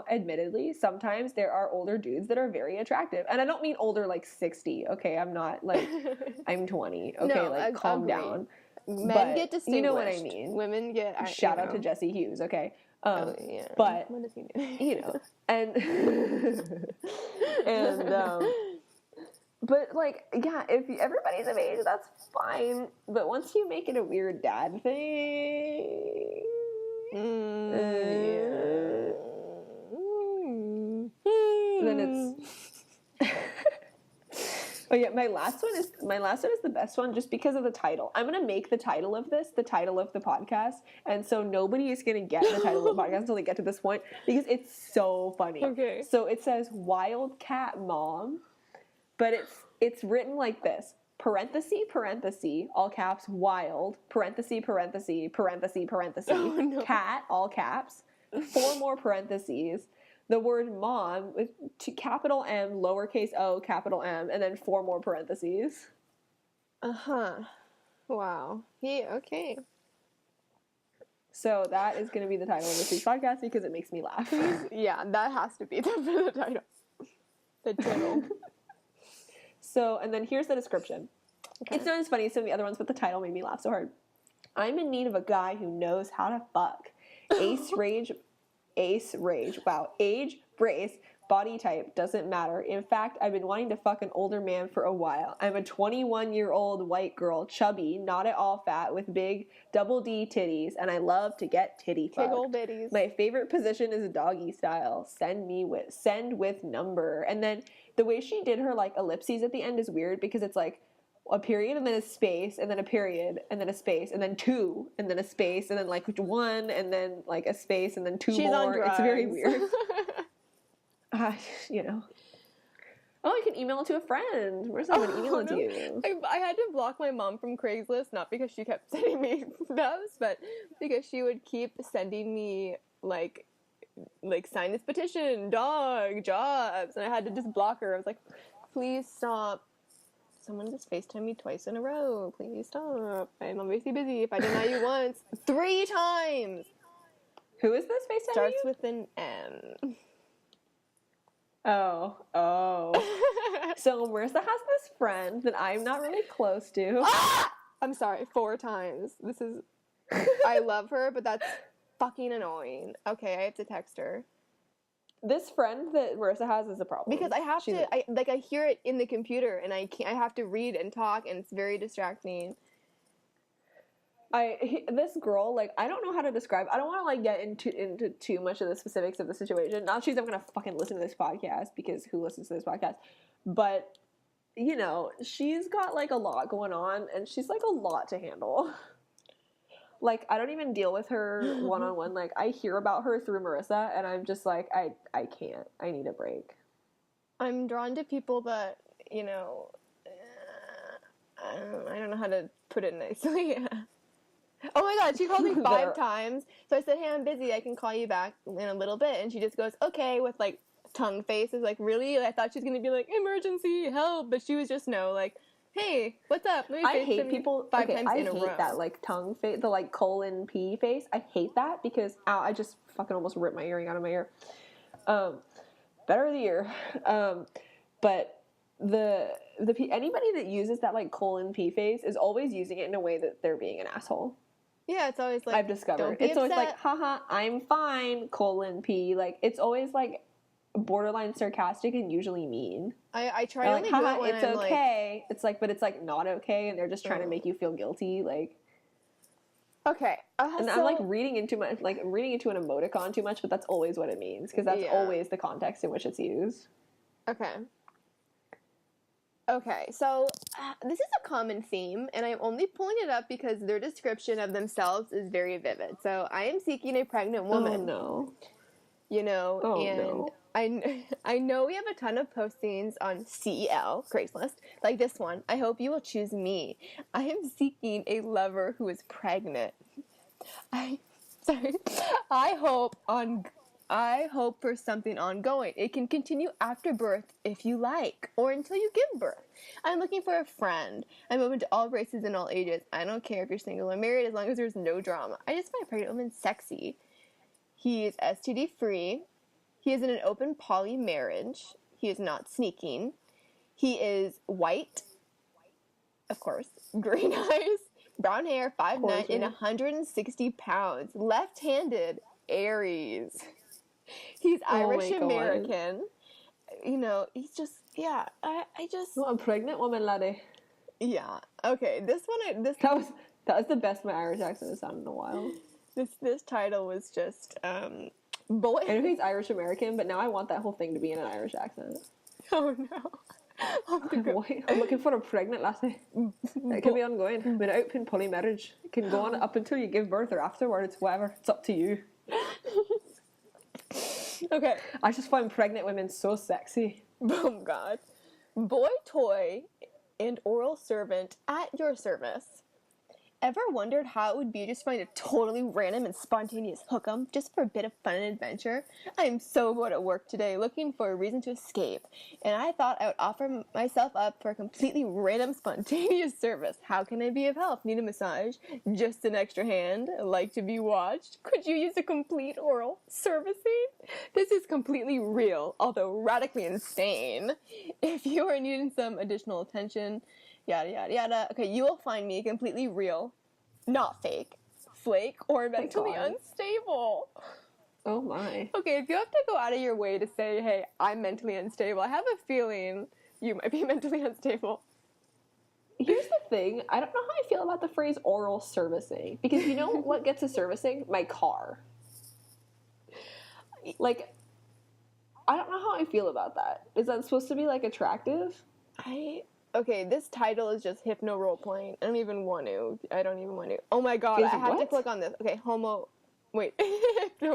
admittedly, sometimes there are older dudes that are very attractive, and I don't mean older like 60. Okay, I'm not like I'm 20. Okay, no, calm down. Men get distinguished. You know what I mean. Women get... Shout out to Jesse Hughes, okay? Yeah. But, what does he do? and... but, like, yeah, if everybody's of age, that's fine. But once you make it a weird dad thing... then it's... Oh yeah, my last one is the best one just because of the title. I'm gonna make the title of this the title of the podcast, and so nobody is gonna get the title of the podcast until they get to this point because it's so funny. Okay. So it says Wildcat Mom, but it's written like this: parenthesis, all caps, wild, parenthesis, no. cat, all caps, 4 more parentheses, the word mom with capital M, lowercase o, capital M, and then 4 more parentheses. Uh-huh. Wow. Yeah, okay. So that is going to be the title of this week's podcast because it makes me laugh. Yeah, that has to be the title. The title. So, and then here's the description. Okay. It's not as funny as some of the other ones, but the title made me laugh so hard. I'm in need of a guy who knows how to fuck. Ace rage, wow. Age, brace, body type, doesn't matter. In fact, I've been wanting to fuck an older man for a while. I'm a 21-year-old white girl, chubby, not at all fat, with big double D titties, and I love to get titty fucked. Tickle bitties. My favorite position is doggy style. Send with number. And then the way she did her like ellipses at the end is weird because it's like a period and then a space and then a period and then a space and then 2 and then a space and then like 1 and then like a space and then 2 She's more. On drugs. It's very weird. You know. Oh, you can email it to a friend. Where's I'm gonna email it to you? I had to block my mom from Craigslist, not because she kept sending me those, but because she would keep sending me like sign this petition, dog, jobs, and I had to just block her. I was like, please stop. Someone just FaceTime me twice in a row. Please stop. I'm obviously busy. If I deny you once, 3 times. Who is this FaceTime? Starts with an M. Oh. So Marissa has this friend that I'm not really close to. Ah! I'm sorry, 4 times. This is... I love her, but that's fucking annoying. Okay, I have to text her. This friend that Marissa has is a problem. Because I have I hear it in the computer, and I have to read and talk, and it's very distracting. This girl, like, I don't know how to describe. I don't want to like get into too much of the specifics of the situation. Not she's ever gonna fucking listen to this podcast because who listens to this podcast? But you know, she's got like a lot going on, and she's like a lot to handle. Like, I don't even deal with her one-on-one. Like, I hear about her through Marissa, and I'm just like, I can't. I need a break. I'm drawn to people that, you know, I don't know how to put it nicely. Oh my god, she called me 5 times. So I said, hey, I'm busy. I can call you back in a little bit. And she just goes, okay, with, like, tongue faces. Like, really? I thought she was going to be like, emergency, help. But she was just, no, like, hey, what's up? I hate people 5 times in a row. I hate that, like, tongue face, the, like, colon P face. I hate that because, ow, I just fucking almost ripped my earring out of my ear. Better of the year. But anybody that uses that, like, colon P face is always using it in a way that they're being an asshole. Yeah, it's always like, I've discovered. It's always like, haha, I'm fine, colon P. Like, it's always, like, borderline sarcastic and usually mean. I try to like, haha, do it when it's I'm okay. Like, it's like, but it's like not okay, and they're just trying to make you feel guilty. Like, okay, and I'm like reading into an emoticon too much, but that's always what it means because that's always the context in which it's used. Okay, so this is a common theme, and I'm only pulling it up because their description of themselves is very vivid. So I am seeking a pregnant woman. Oh no. You know, no. I know we have a ton of postings on CEL, Craigslist, like this one. I hope you will choose me. I am seeking a lover who is pregnant. I hope for something ongoing. It can continue after birth if you like, or until you give birth. I'm looking for a friend. I'm open to all races and all ages. I don't care if you're single or married as long as there's no drama. I just find a pregnant woman sexy. He is STD free. He is in an open poly marriage. He is not sneaking. He is white, of course, green eyes, brown hair, 5'9", and 160 pounds. Left-handed, Aries. He's Irish American. You know, he's just, yeah, I just... Well, a pregnant woman, laddie. Yeah. Okay, this one, that was the best my Irish accent has sounded in a while. This title was just, boy. I know he's Irish American, but now I want that whole thing to be in an Irish accent. Oh no. I'm looking for a pregnant lassie. It can be ongoing without open polymarriage. It can go on up until you give birth or afterwards, whatever. It's up to you. Okay. I just find pregnant women so sexy. Oh, God. Boy toy and oral servant at your service. Ever wondered how it would be just find a totally random and spontaneous hookup just for a bit of fun and adventure? I am so bored at work today, looking for a reason to escape, and I thought I would offer myself up for a completely random, spontaneous service. How can I be of help? Need a massage? Just an extra hand? Like to be watched? Could you use a complete oral servicing? This is completely real, although radically insane. If you are needing some additional attention, yada yada yada. Okay, you will find me completely real, not fake, flake, or mentally unstable. Oh my. Okay, if you have to go out of your way to say, hey, I'm mentally unstable, I have a feeling you might be mentally unstable. Here's the thing. I don't know how I feel about the phrase oral servicing. Because you know what gets a servicing? My car. Like, I don't know how I feel about that. Is that supposed to be, like, attractive? Okay, this title is just hypno role-playing. I don't even want to. Oh my god, I have to click on this. Okay, hypno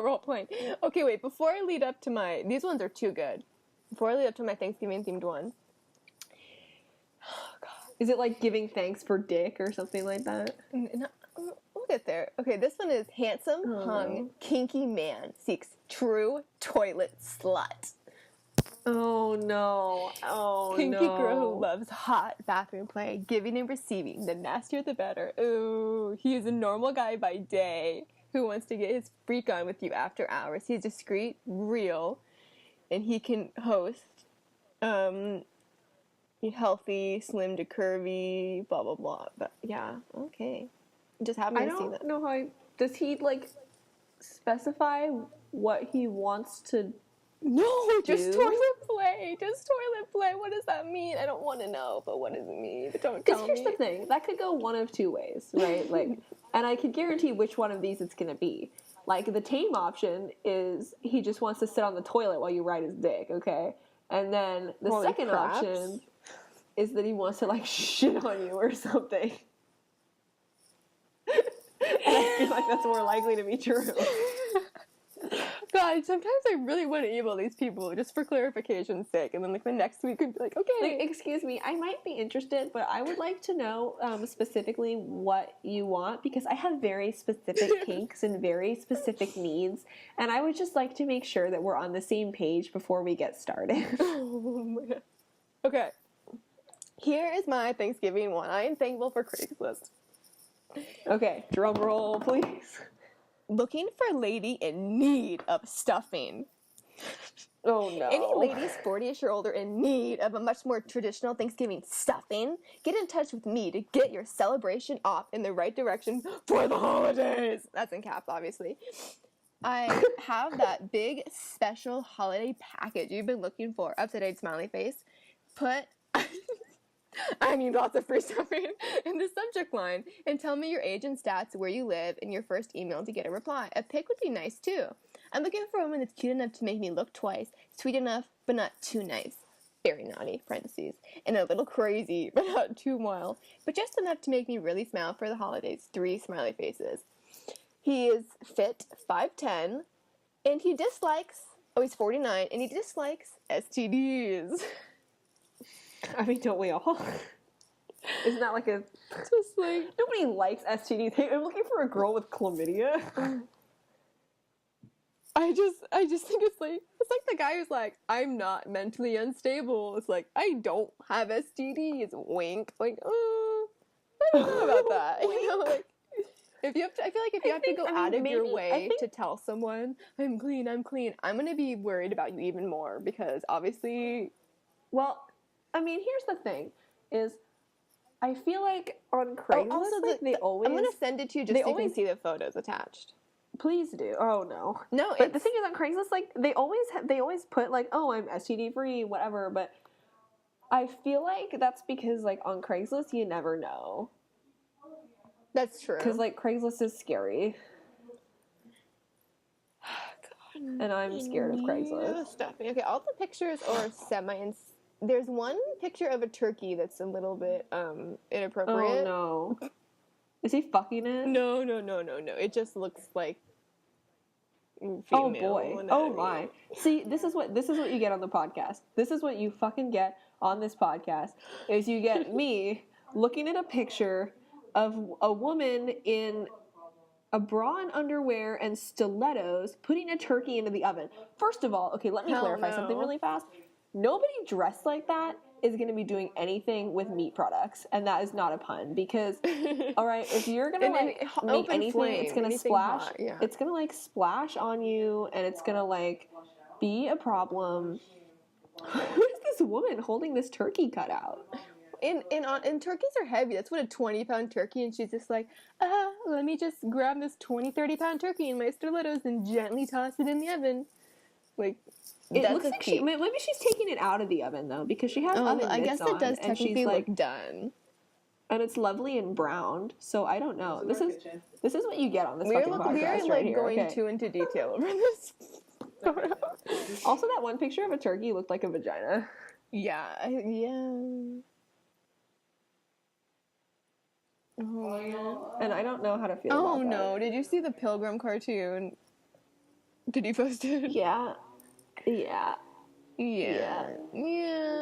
role-playing. Okay, wait, before I lead up to these ones are too good. Before I lead up to my Thanksgiving-themed one. Oh, god. Is it like giving thanks for dick or something like that? No, we'll get there. Okay, this one is handsome, hung, kinky man seeks true toilet slut. Oh no. Oh Kinky no. girl who loves hot bathroom play, giving and receiving. The nastier the better. Ooh, he is a normal guy by day who wants to get his freak on with you after hours. He's discreet, real, and he can host healthy, slim to curvy, blah blah blah. But yeah, okay. Just happened to see that. I don't know how does he like specify what he wants to No, just toilet play. Just toilet play. What does that mean? I don't want to know, but what does it mean? But don't tell me. Because here's the thing. That could go one of two ways, right? Like, and I can guarantee which one of these it's going to be. Like, the tame option is he just wants to sit on the toilet while you ride his dick, okay? And then the second option is that he wants to, like, shit on you or something. And I feel like that's more likely to be true. God, sometimes I really want to email these people just for clarification's sake, and then like the next week could be like, okay. Like, excuse me, I might be interested, but I would like to know specifically what you want, because I have very specific kinks and very specific needs, and I would just like to make sure that we're on the same page before we get started. Oh my God. Okay. Here is my Thanksgiving one. I am thankful for Craigslist. Okay, drum roll, please. Looking for a lady in need of stuffing. Oh no. Any ladies 40ish or older in need of a much more traditional Thanksgiving stuffing, get in touch with me to get your celebration off in the right direction for the holidays. That's in caps, obviously. I have that big special holiday package you've been looking for. Upside down smiley face. Put I need lots of free stuffing in the subject line, and tell me your age and stats, where you live, and your first email to get a reply. A pic would be nice too. I'm looking for a woman that's cute enough to make me look twice, sweet enough but not too nice, very naughty, parentheses, and a little crazy but not too wild, but just enough to make me really smile for the holidays. 3 smiley faces. He is fit, 5'10", and he dislikes, he's 49, and he dislikes STDs. I mean, don't we all? Isn't that like just like, nobody likes STDs. I'm looking for a girl with chlamydia. I just think it's like the guy who's like, I'm not mentally unstable. It's like, I don't have STDs. Wink. Like, I don't know about that. You know, like, if you have to, I feel like if you have to go out of your way to tell someone, I'm clean, I'm going to be worried about you even more, because obviously, well, I mean, here's the thing, is I feel like on Craigslist, also they always... I'm going to send it to you just so you can see the photos attached. Please do. Oh, no. No, but the thing is, on Craigslist, like, they always put, like, oh, I'm STD-free, whatever, but I feel like that's because, like, on Craigslist, you never know. That's true. Because, like, Craigslist is scary. God. And I'm scared of Craigslist. Stuffing. Okay, all the pictures are semi there's one picture of a turkey that's a little bit inappropriate. Oh no. Is he fucking it? No. It just looks like female. Oh boy. anatomy. Oh my. See, this is what you get on the podcast. This is what you fucking get on this podcast. Is you get me looking at a picture of a woman in a bra and underwear and stilettos putting a turkey into the oven. First of all, okay, let me clarify something really fast. Nobody dressed like that is going to be doing anything with meat products, and that is not a pun, because all right, if you're going to like make anything, it's going to splash. Hot, yeah. It's going to like splash on you, and it's going to like be a problem. Who is this woman holding this turkey cut out? And turkeys are heavy. That's what a 20-pound turkey, and she's just like, let me just grab this 30-pound turkey in my stilettos and gently toss it in the oven. Like, it looks like maybe she's taking it out of the oven though, because she has oven mitts on. I guess it does technically look done. And it's lovely and browned, so I don't know. This is what you get on this fucking podcast right here. We're going too into detail over this. Also, that one picture of a turkey looked like a vagina. Yeah. Oh, and I don't know how to feel about that. Oh no, did you see the Pilgrim cartoon? Did you post it? Yeah.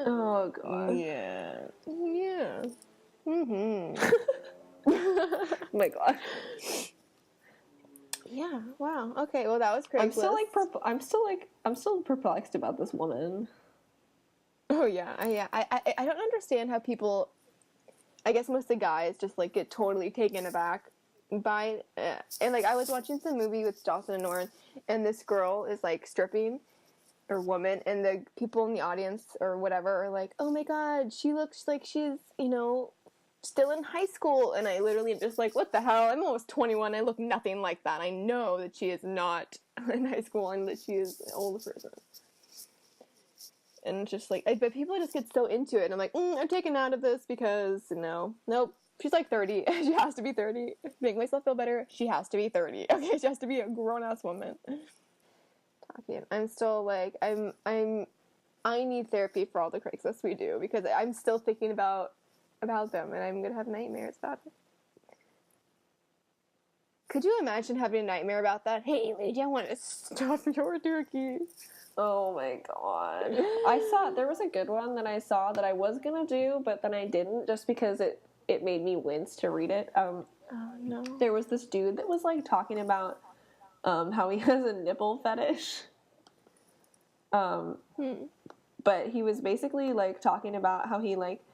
Oh god. Yeah. Mm-hmm. Oh my god. Yeah. Wow. Okay. Well, that was crazy. I'm still perplexed about this woman. Oh yeah. I don't understand how people. I guess most of the guys just like get totally taken aback by it. And like I was watching some movie with Dawson and Lauren, and this girl is like stripping, or woman, and the people in the audience or whatever are like, "Oh my god, she looks like she's still in high school." And I literally am just like, "What the hell? I'm almost 21. I look nothing like that. I know that she is not in high school and that she is an old person." And just like, but people just get so into it, and I'm like, I'm taken out of this because nope. She's like 30. She has to be 30. Make myself feel better. She has to be 30. Okay, she has to be a grown-ass woman. I'm still like, I need therapy for all the Craigslist we do, because I'm still thinking about them, and I'm gonna have nightmares about it. Could you imagine having a nightmare about that? Hey, lady, I want to stuff your turkey. Oh my god. There was a good one that I saw that I was gonna do, but then I didn't, just because it made me wince to read it. Oh no. There was this dude that was like talking about how he has a nipple fetish. But he was basically like talking about how he like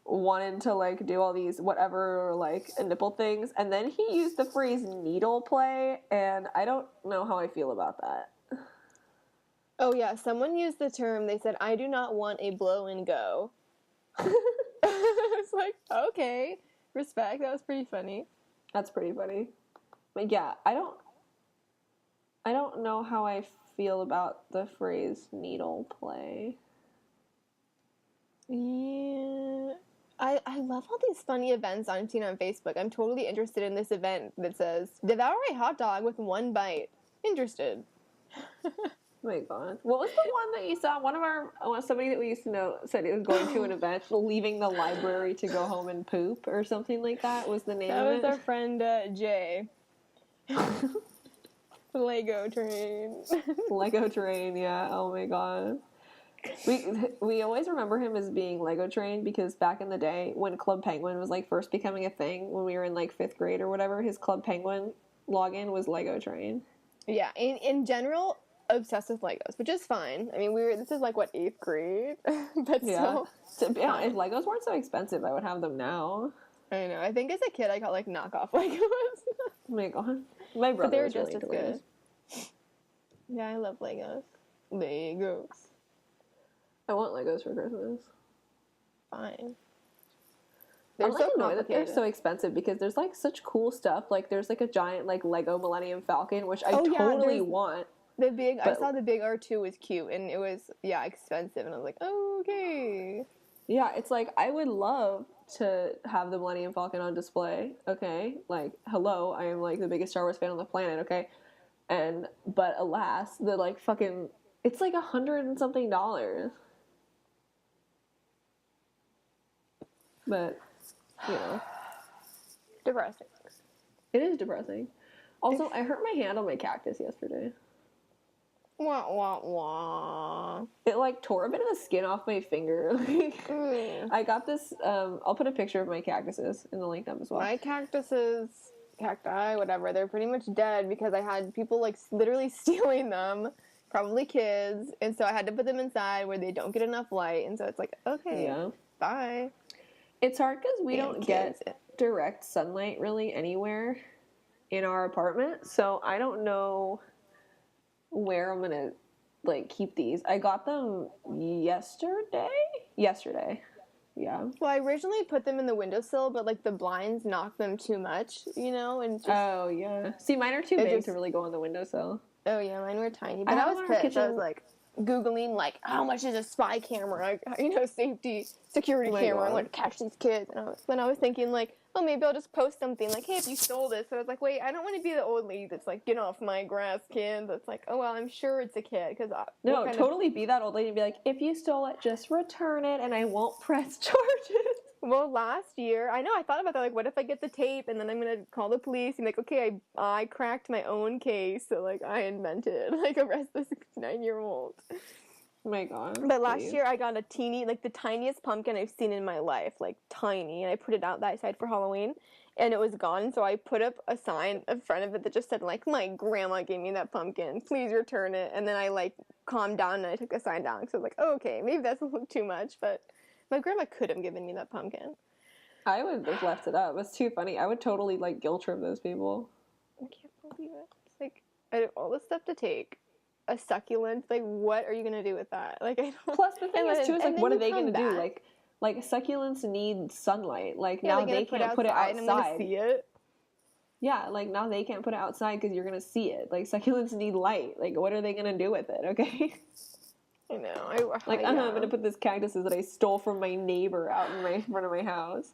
wanted to like do all these whatever like nipple things, and then he used the phrase needle play, and I don't know how I feel about that. Oh yeah, someone used the term, they said, "I do not want a blow and go." It's like, okay, respect. That was pretty funny. That's pretty funny. But yeah, I don't know how I feel about the phrase needle play. Yeah. I love all these funny events I'm seeing on Facebook. I'm totally interested in this event that says, "Devour a hot dog with one bite." Interested. Oh my god. What was the one that you saw? Somebody that we used to know said he was going to an event, leaving the library to go home and poop, or something like that was the name of it? That was our friend Jay. Lego train. Lego train, yeah. Oh my god. We always remember him as being Lego train, because back in the day when Club Penguin was like first becoming a thing, when we were in like 5th grade or whatever, his Club Penguin login was Lego train. Yeah, in general, obsessed with Legos, which is fine. I mean, this is like what, 8th grade, but yeah. Yeah, if Legos weren't so expensive, I would have them now. I know. I think as a kid, I got like knockoff Legos. Oh my god, my brother. But they were just as good. Yeah, I love Legos. Legos. I want Legos for Christmas. Fine. They're so annoyed that they're so expensive, because there's like such cool stuff. Like there's like a giant like Lego Millennium Falcon, which I totally want. I saw the big R2 was cute, and it was expensive, and I was like, oh, okay. Yeah, it's like I would love to have the Millennium Falcon on display. Okay, like hello, I am like the biggest Star Wars fan on the planet. Okay, but alas, the like fucking it's like $100 and something. But, you know. Depressing. It is depressing. Also, I hurt my hand on my cactus yesterday. Wah, wah, wah. It, like, tore a bit of the skin off my finger. I got this, I'll put a picture of my cactuses in the link down as well. My cacti, whatever, they're pretty much dead because I had people, like, literally stealing them, probably kids, and so I had to put them inside where they don't get enough light, and so it's like, okay, bye. It's hard because we don't get direct sunlight really anywhere in our apartment, so I don't know where I'm gonna like keep these. I got them yesterday. Yeah. Well, I originally put them in the windowsill, but like the blinds knocked them too much, you know, and just oh yeah. See, mine are too big to really go on the windowsill. Oh yeah, mine were tiny. But I was pissed. I was like Googling like how much is a spy camera, like, you know, security camera. I want to catch these kids, and I was thinking like, oh, maybe I'll just post something like, hey, if you stole this. So I was like, wait, I don't want to be the old lady that's like, get off my grass, kid. That's like, oh well, I'm sure it's a kid because no, totally be that old lady and be like, if you stole it, just return it, and I won't press charges. Well, last year, I know, I thought about that, like, what if I get the tape, and then I'm gonna call the police, and like, okay, I cracked my own case, so, like, I invented, like, arrest the 69-year-old. Oh my god. But last year, I got a teeny, like, the tiniest pumpkin I've seen in my life, like, tiny, and I put it out that side for Halloween, and it was gone, so I put up a sign in front of it that just said, like, my grandma gave me that pumpkin, please return it, and then I, like, calmed down, and I took the sign down, because I was like, oh, okay, maybe that's a little too much, but my grandma could have given me that pumpkin. I would have left it up. It's too funny. I would totally, like, guilt trip those people. I can't believe it. It's like, I have all this stuff to take. A succulent, like, what are you going to do with that? Like, I don't... Plus, the thing is, too, is, like, what are they going to do? Like, succulents need sunlight. Like, now they can't put it outside. I'm going to see it. Yeah, like, now they can't put it outside because you're going to see it. Like, succulents need light. Like, what are they going to do with it, okay? I know. I'm going to put this cactuses that I stole from my neighbor out in front of my house.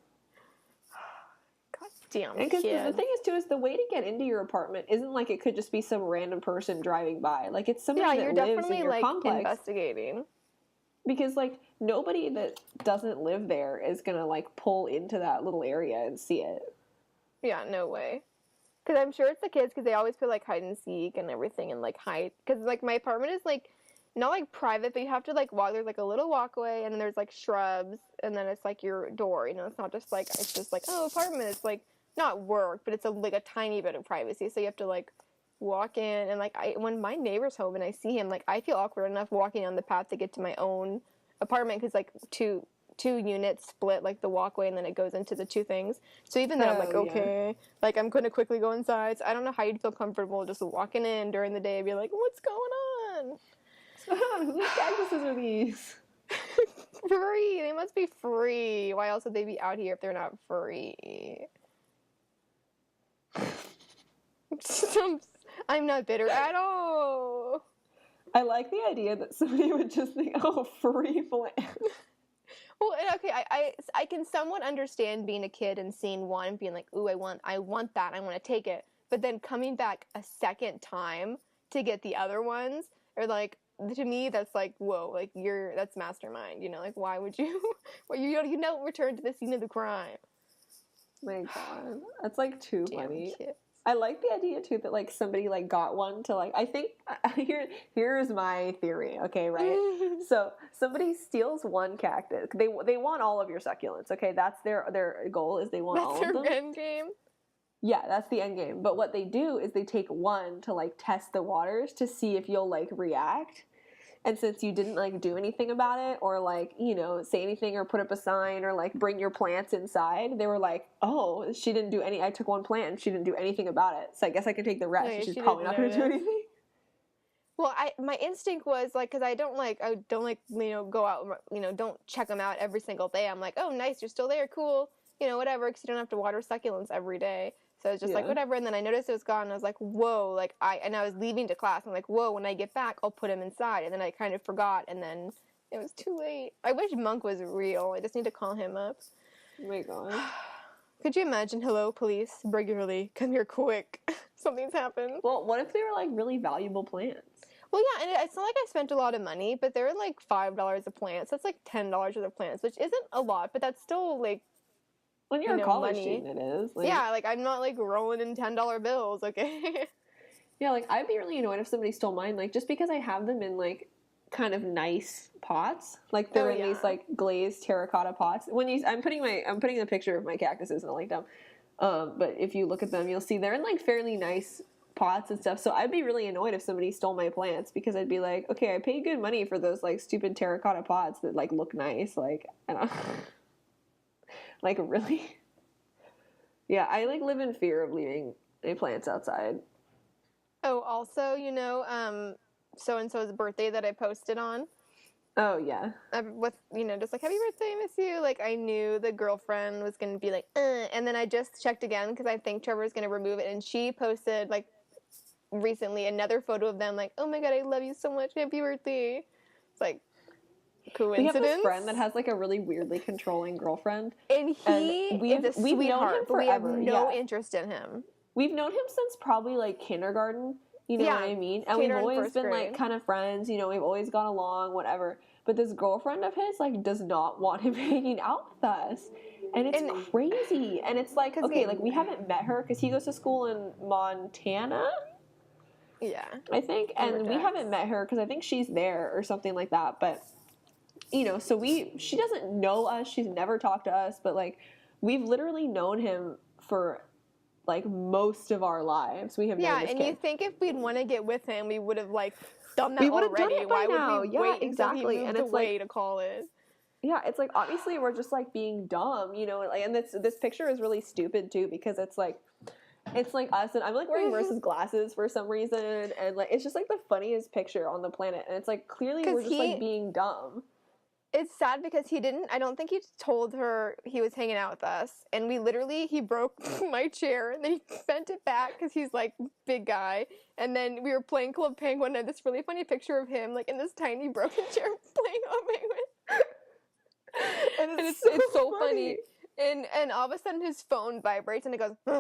God damn, because the thing is, too, is the way to get into your apartment isn't like it could just be some random person driving by. Like, it's somebody that lives in your complex. Investigating. Because, like, nobody that doesn't live there is going to, like, pull into that little area and see it. Yeah, no way. Because I'm sure it's the kids, because they always put, like, hide and seek and everything and, like, hide. Because, like, my apartment is, like, not, like, private, but you have to, like, walk. There's, like, a little walkway, and then there's, like, shrubs, and then it's, like, your door, you know? It's not just, like, it's just, like, oh, apartment. It's, like, not work, but it's, like, a tiny bit of privacy. So you have to, like, walk in, and, like, when my neighbor's home and I see him, like, I feel awkward enough walking on the path to get to my own apartment, because, like, two units split, like, the walkway, and then it goes into the two things. So even then, I'm like, okay, like, I'm going to quickly go inside. So I don't know how you'd feel comfortable just walking in during the day and be like, what's going on? Whose cactuses are these? Free. They must be free. Why else would they be out here if they're not free? I'm not bitter at all. I like the idea that somebody would just think, oh, free plant. Well, okay, I can somewhat understand being a kid and seeing one and being like, ooh, I want that, I want to take it. But then coming back a second time to get the other ones, or like, to me, that's like, whoa, like, that's mastermind, you know? Like, why would you, well, you don't return to the scene of the crime. My God, that's like too funny. Kids. I like the idea too that like somebody like got one to like, I think here's my theory, okay, right? So somebody steals one cactus. They want all of your succulents, okay? That's their goal, is they want all of them. That's their end game. Yeah, that's the end game. But what they do is they take one to like test the waters to see if you'll like react. And since you didn't like do anything about it, or like, you know, say anything or put up a sign or like bring your plants inside, they were like, oh, she didn't do I took one plant and she didn't do anything about it. So I guess I can take the rest. No, she's probably not going to do anything. Well, my instinct was like, because I don't like, you know, go out, you know, don't check them out every single day. I'm like, oh, nice, you're still there, cool, you know, whatever, because you don't have to water succulents every day. So I was just like, whatever. And then I noticed it was gone. And I was like, whoa. Like, and I was leaving to class. I'm like, whoa, when I get back, I'll put him inside. And then I kind of forgot. And then it was too late. I wish Monk was real. I just need to call him up. Oh my God. Could you imagine, hello, police, regularly, come here quick. Something's happened. Well, what if they were like really valuable plants? Well, yeah, and it's not like I spent a lot of money, but they're like $5 a plant. So that's like $10 worth of plants, which isn't a lot, but that's still like When you're a college student, it is. Like, yeah, like, I'm not, like, rolling in $10 bills, okay? Yeah, like, I'd be really annoyed if somebody stole mine, like, just because I have them in, like, kind of nice pots. Like, they're in these, like, glazed terracotta pots. I'm putting a picture of my cactuses, and I'll link them. But if you look at them, you'll see they're in, like, fairly nice pots and stuff. So I'd be really annoyed if somebody stole my plants, because I'd be like, okay, I paid good money for those, like, stupid terracotta pots that, like, look nice. Like, I don't like, really? Yeah, I, like, live in fear of leaving my plants outside. Oh, also, you know, so-and-so's birthday that I posted on. Oh, yeah. With, you know, just like, happy birthday, miss you. Like, I knew the girlfriend was going to be like, and then I just checked again because I think Trevor's going to remove it. And she posted, like, recently another photo of them, like, oh my God, I love you so much. Happy birthday. It's like, coincidence? We have this friend that has, like, a really weirdly controlling girlfriend. And we've known him forever. But we have no interest in him. We've known him since probably, like, kindergarten, you know what I mean? And we've always been, like, kind of friends, you know, we've always gone along, whatever. But this girlfriend of his, like, does not want him hanging out with us. And it's crazy. And it's like, okay, like, we haven't met her because he goes to school in Montana? Yeah. I think. And we haven't met her because I think she's there or something like that. But, you know, so she doesn't know us. She's never talked to us. But, like, we've literally known him for, like, most of our lives. We have known this kid. You think if we'd want to get with him, we would have, like, done that already. Done it by Why now. would we wait until he moved away to call it? Yeah, it's like, obviously we're just, like, being dumb, you know, like, and this picture is really stupid too, because it's like us, and I'm, like, wearing Marissa's glasses for some reason, and, like, it's just, like, the funniest picture on the planet, and it's like, clearly we're just like being dumb. It's sad because I don't think he told her he was hanging out with us. And he broke my chair and then he bent it back because he's like big guy. And then we were playing Club Penguin and I had this really funny picture of him like in this tiny broken chair playing Club Penguin. and it's so funny. And all of a sudden his phone vibrates and it goes. And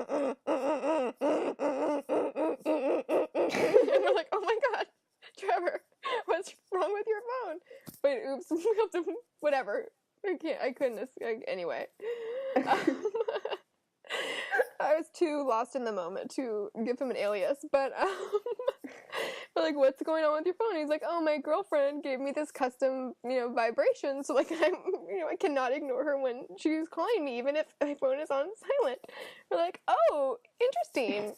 we're like, oh my God, Trevor, what's wrong with your phone? Wait, oops, whatever. Anyway. I was too lost in the moment to give him an alias, but like, what's going on with your phone? He's like, oh, my girlfriend gave me this custom, vibration, so, like, I cannot ignore her when she's calling me, even if my phone is on silent. We're like, oh, interesting.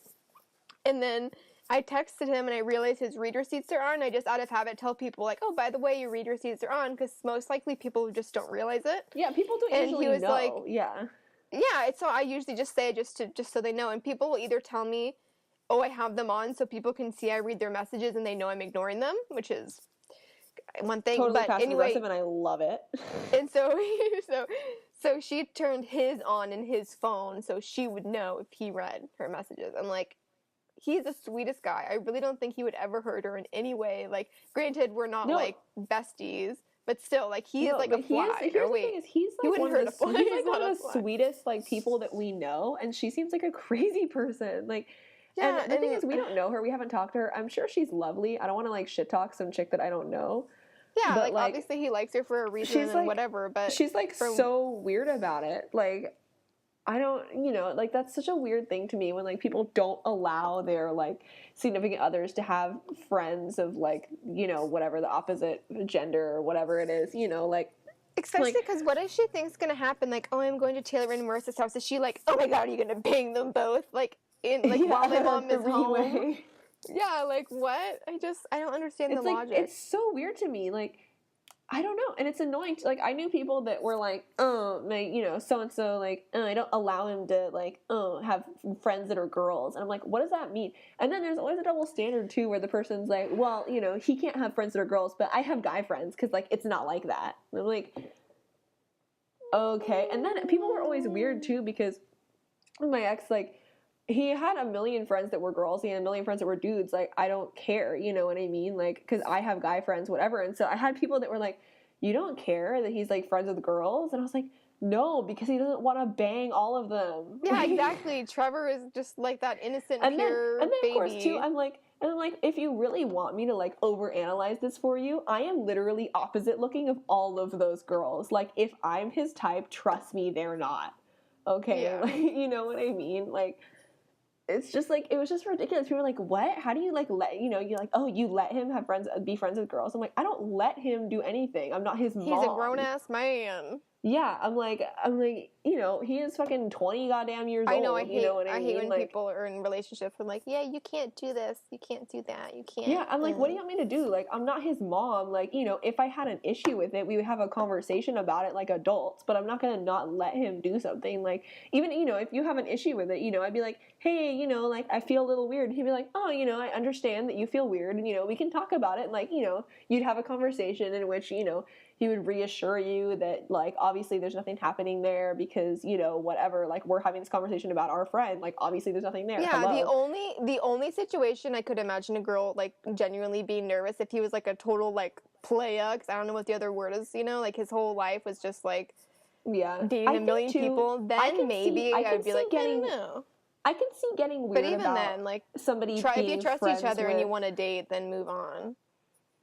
And then I texted him and I realized his read receipts are on. I just out of habit tell people like, oh, by the way, your read receipts are on, because most likely people just don't realize it. Yeah, people don't usually know. Like, yeah, so I usually just say it just so they know. And people will either tell me, oh, I have them on so people can see I read their messages and they know I'm ignoring them, which is one thing. Totally but anyway, and I love it. And so she turned his on in his phone so she would know if he read her messages. I'm like, he's the sweetest guy. I really don't think he would ever hurt her in any way. Like, granted, we're not like besties, but still, like, he's like a fly. He's like one of the sweetest like people that we know, and she seems like a crazy person. Like, yeah, and the thing is, we don't know her. We haven't talked to her. I'm sure she's lovely. I don't want to like shit talk some chick that I don't know. Yeah, but, like obviously he likes her for a reason and like, whatever. But she's like so weird about it. Like, I don't, like, that's such a weird thing to me when, like, people don't allow their, like, significant others to have friends of, like, whatever, the opposite gender or whatever it is, like. Especially because what if she thinks going to happen? Like, oh, I'm going to Taylor and Marissa's house. Is she like, oh my God, are you going to bang them both? Like, while my mom is home? Yeah, like, what? I don't understand the logic. It's so weird to me, like, I don't know, and it's annoying. Like, I knew people that were like, oh, my, so-and-so, like, I don't allow him to, like, have friends that are girls. And I'm like, what does that mean? And then there's always a double standard, too, where the person's like, well, he can't have friends that are girls, but I have guy friends, because, like, it's not like that. And I'm like, okay. And then people were always weird, too, because my ex, like, he had a million friends that were girls. He had a million friends that were dudes. Like, I don't care. You know what I mean? Like, because I have guy friends, whatever. And so I had people that were like, you don't care that he's, like, friends with girls? And I was like, no, because he doesn't want to bang all of them. Yeah, exactly. Trevor is just, like, that innocent, pure baby. And then, of course, too, I'm like, if you really want me to, like, overanalyze this for you, I am literally opposite looking of all of those girls. Like, if I'm his type, trust me, they're not. okay? Yeah. Like, you know what I mean? Like, it's just like, it was just ridiculous. People were like, what? How do you like let, you know, you're like, oh, you let him have friends, be friends with girls. I'm like, I don't let him do anything. I'm not his mom. He's a grown-ass man. Yeah, I'm like, you know, he is fucking 20 goddamn years I know, old. You know what I hate mean? when Like, people are in relationships and like, yeah, you can't do this, you can't do that, you can't. yeah, I'm like, what do you want me to do? Like, I'm not his mom. Like, you know, if I had an issue with it, we would have a conversation about it like adults, but I'm not going to not let him do something. Like, even, you know, if you have an issue with it, you know, I'd be like, hey, you know, like, I feel a little weird. And he'd be like, oh, you know, I understand that you feel weird. And, you know, we can talk about it. And, like, you know, you'd have a conversation in which, you know, he would reassure you that, like, obviously there's nothing happening there because, you know, whatever, like, we're having this conversation about our friend. Like, obviously there's nothing there. Yeah, Hello. the only situation I could imagine a girl like genuinely being nervous if he was like a total like playa, because I don't know what the other word is, you know, like his whole life was just like Yeah. dating I a think, million too, people, then maybe I I'd can be see like, I getting, don't know. I can see getting But weird even about then, like, somebody if you being trust each friends other and you with. want to date, then move on.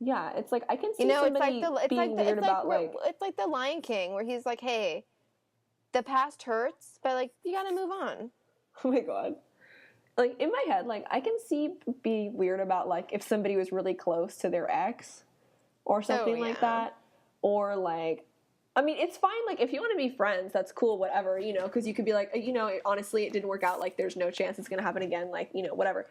Yeah, it's like I can You see know, somebody being weird about like. it's like the Lion King where he's like, hey, the past hurts, but like you gotta move on. Oh my god. Like in my head, like I can see being weird about like if somebody was really close to their ex or something like yeah. that, or like. I mean, it's fine. Like, if you want to be friends, that's cool. Whatever, you know, because you could be like, you know, honestly, it didn't work out. Like, there's no chance it's gonna happen again. Like, you know, whatever.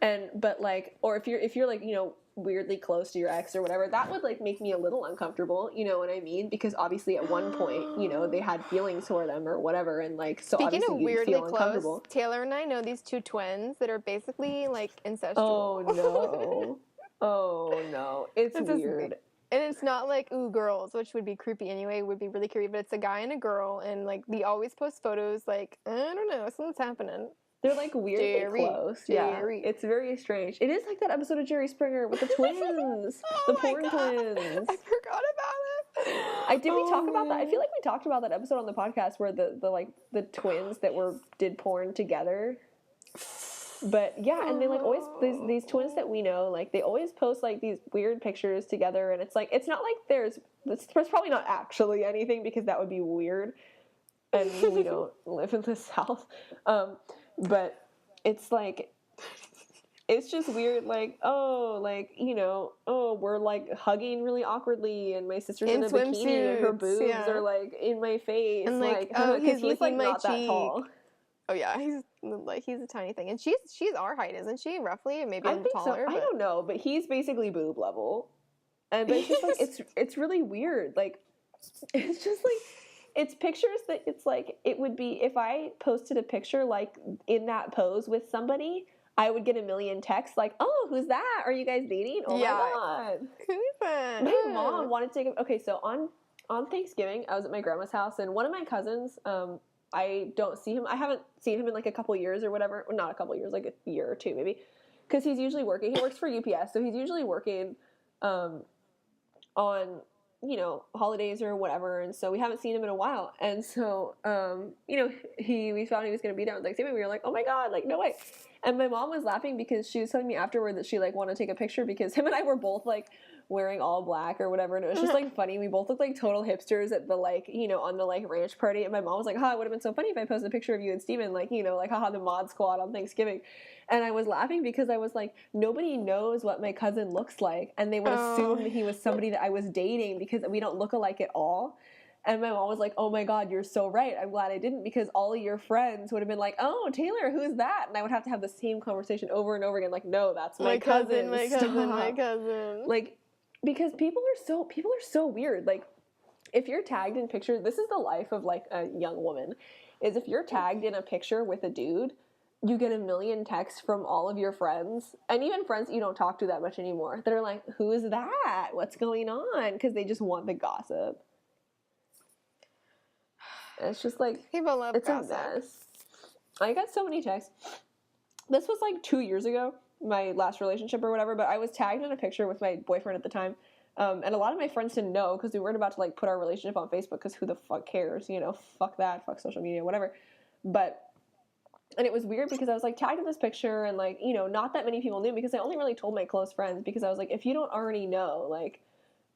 And but like, or if you're like, you know, weirdly close to your ex or whatever, that would like make me a little uncomfortable. You know what I mean? Because obviously, at one point, you know, they had feelings for them or whatever, and like, so Speaking obviously of you'd weirdly feel close, uncomfortable. Taylor and I know these two twins that are basically like Oh incestual. no! Oh no! It's It's just, weird. and it's not like ooh girls, which would be creepy anyway. Would be really creepy, but it's a guy and a girl, and like they always post photos. Like I don't know, something's happening. They're like weirdly close. Yeah, Jerry. it's very strange. It is like that episode of Jerry Springer with the twins, the Oh my porn god, twins. I forgot about it. Did we talk about that? I man. feel like we talked about that episode on the podcast where the like the twins that did porn together. But yeah, and they like always these twins that we know, like they always post like these weird pictures together, and it's like it's not like there's probably not actually anything because that would be weird, and we don't live in the South. But it's like it's just weird, like oh, like you know, oh we're like hugging really awkwardly, and my sister's in a bikini, and her boobs are like in my face, and like oh he's he's like my not cheek. that tall. Oh yeah, he's a tiny thing, and she's our height, isn't she? Roughly, maybe I think taller. so. But... I don't know, but he's basically boob level, and but it's just like it's really weird. Like it's just like it's pictures that it's like it would be if I posted a picture like in that pose with somebody, I would get a million texts like, "Oh, who's that? Are you guys dating? Oh yeah. my god!" My mom wanted to take. Okay, so on Thanksgiving, I was at my grandma's house, and one of my cousins, I don't see him. I haven't seen him in like a couple years or whatever. Well, not a couple years, like a year or two maybe, because he's usually working. He works for UPS, so he's usually working on holidays or whatever. And so we haven't seen him in a while. And so we found he was going to be there on Thanksgiving. We were like, oh my god, like no way. And my mom was laughing because she was telling me afterward that she like wanted to take a picture because him and I were both like wearing all black or whatever, and it was just like funny. We both looked like total hipsters at the like on the like ranch party, and my mom was like, it would have been so funny if I posted a picture of you and Steven like like haha the mod squad on Thanksgiving. And I was laughing because I was like, nobody knows what my cousin looks like, and they would assume that he was somebody that I was dating because we don't look alike at all. And my mom was like, oh my god, you're so right. I'm glad I didn't, because all of your friends would have been like, oh, Taylor, who's that? And I would have to have the same conversation over and over again, like, no, that's my cousin. My cousin. Like, because people are so weird. Like, if you're tagged in pictures, this is the life of like a young woman, is if you're tagged in a picture with a dude, you get a million texts from all of your friends, and even friends that you don't talk to that much anymore, that are like, who is that? What's going on? Because they just want the gossip. It's just like people love gossip. A mess. I got so many texts. This was like 2 years ago, my last relationship or whatever, but I was tagged in a picture with my boyfriend at the time. And a lot of my friends didn't know because we weren't about to like put our relationship on Facebook because who the fuck cares? Fuck that, fuck social media, whatever. And it was weird because I was like tagged in this picture, and like, not that many people knew because I only really told my close friends, because I was like, if you don't already know, like,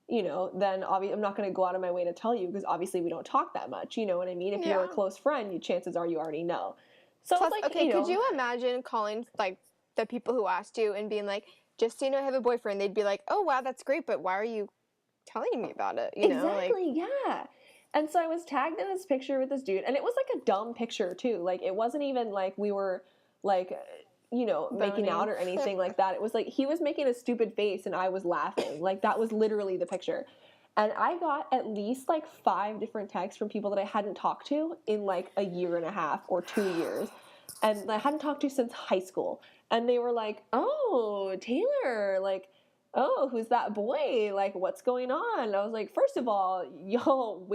you know, then obviously I'm not going to go out of my way to tell you because obviously we don't talk that much. You know what I mean? If you're a close friend, chances are you already know. So Plus, like, okay, could you imagine calling like the people who asked you and being like, just so you know, I have a boyfriend? They'd be like, oh wow, that's great, but why are you telling me about it? You know, exactly, yeah. And so I was tagged in this picture with this dude, and it was like a dumb picture too. Like it wasn't even like we were like, you know, making out or anything like that. It was like he was making a stupid face and I was laughing. Like that was literally the picture. And I got at least like 5 different texts from people that I hadn't talked to in like a year and a half or 2 years. And I hadn't talked to since high school. And they were like, oh, Taylor, like, oh, who's that boy? Like, what's going on? And I was like, first of all, we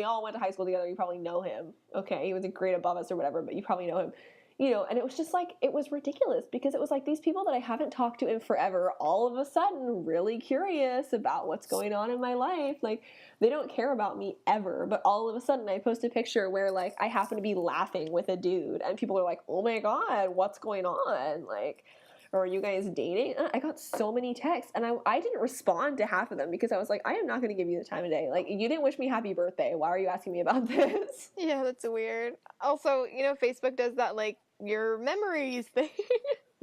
all went to high school together. You probably know him. Okay, he was a grade above us or whatever, but you probably know him. You know, and it was just like, it was ridiculous because it was like these people that I haven't talked to in forever, all of a sudden really curious about what's going on in my life. Like, they don't care about me ever, but all of a sudden I post a picture where like I happen to be laughing with a dude and people are like, oh my God, what's going on? Like, or are you guys dating? I got so many texts and I didn't respond to half of them because I was like, I am not going to give you the time of day. Like, you didn't wish me happy birthday. Why are you asking me about this? Yeah, that's weird. Also, you know, Facebook does that like your memories thing.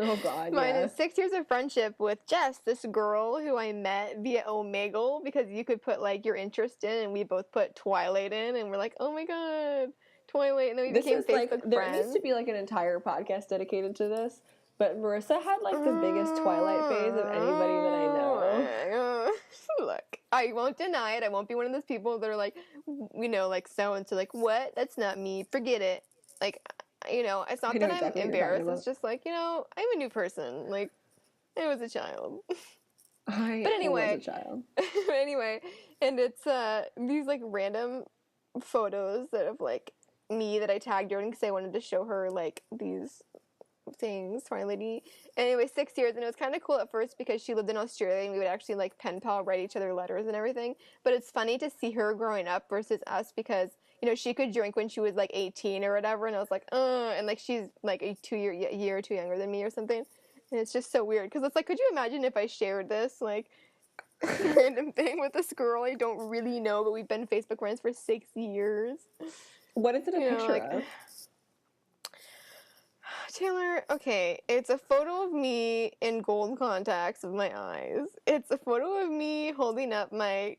Oh God, Mine yeah. is 6 years of friendship with Jess, this girl who I met via Omegle because you could put like your interest in, and we both put Twilight in, and we're like, oh my God, Twilight, and then we became Facebook friends. There needs to be like an entire podcast dedicated to this. But Marissa had like the biggest Twilight phase of anybody that I know. Look, I won't deny it. I won't be one of those people that are like, you know, like so and so, like, what? That's not me. Forget it. Like, you know, it's not that I'm embarrassed. It's just like, you know, I'm a new person. Like, I was a child. But anyway, was a child. Anyway, and it's these like random photos that of like me that I tagged her in because I wanted to show her like these things, Twilight Lady. Anyway, 6 years, and it was kind of cool at first because she lived in Australia and we would actually like pen pal write each other letters and everything. But it's funny to see her growing up versus us because, you know, she could drink when she was like 18 or whatever, and I was like, and like she's like a year or two younger than me or something. And it's just so weird because it's like, could you imagine if I shared this like random thing with this girl I don't really know, but we've been Facebook friends for 6 years? What is it a picture of? Taylor, okay, it's a photo of me in gold contacts of my eyes. It's a photo of me holding up my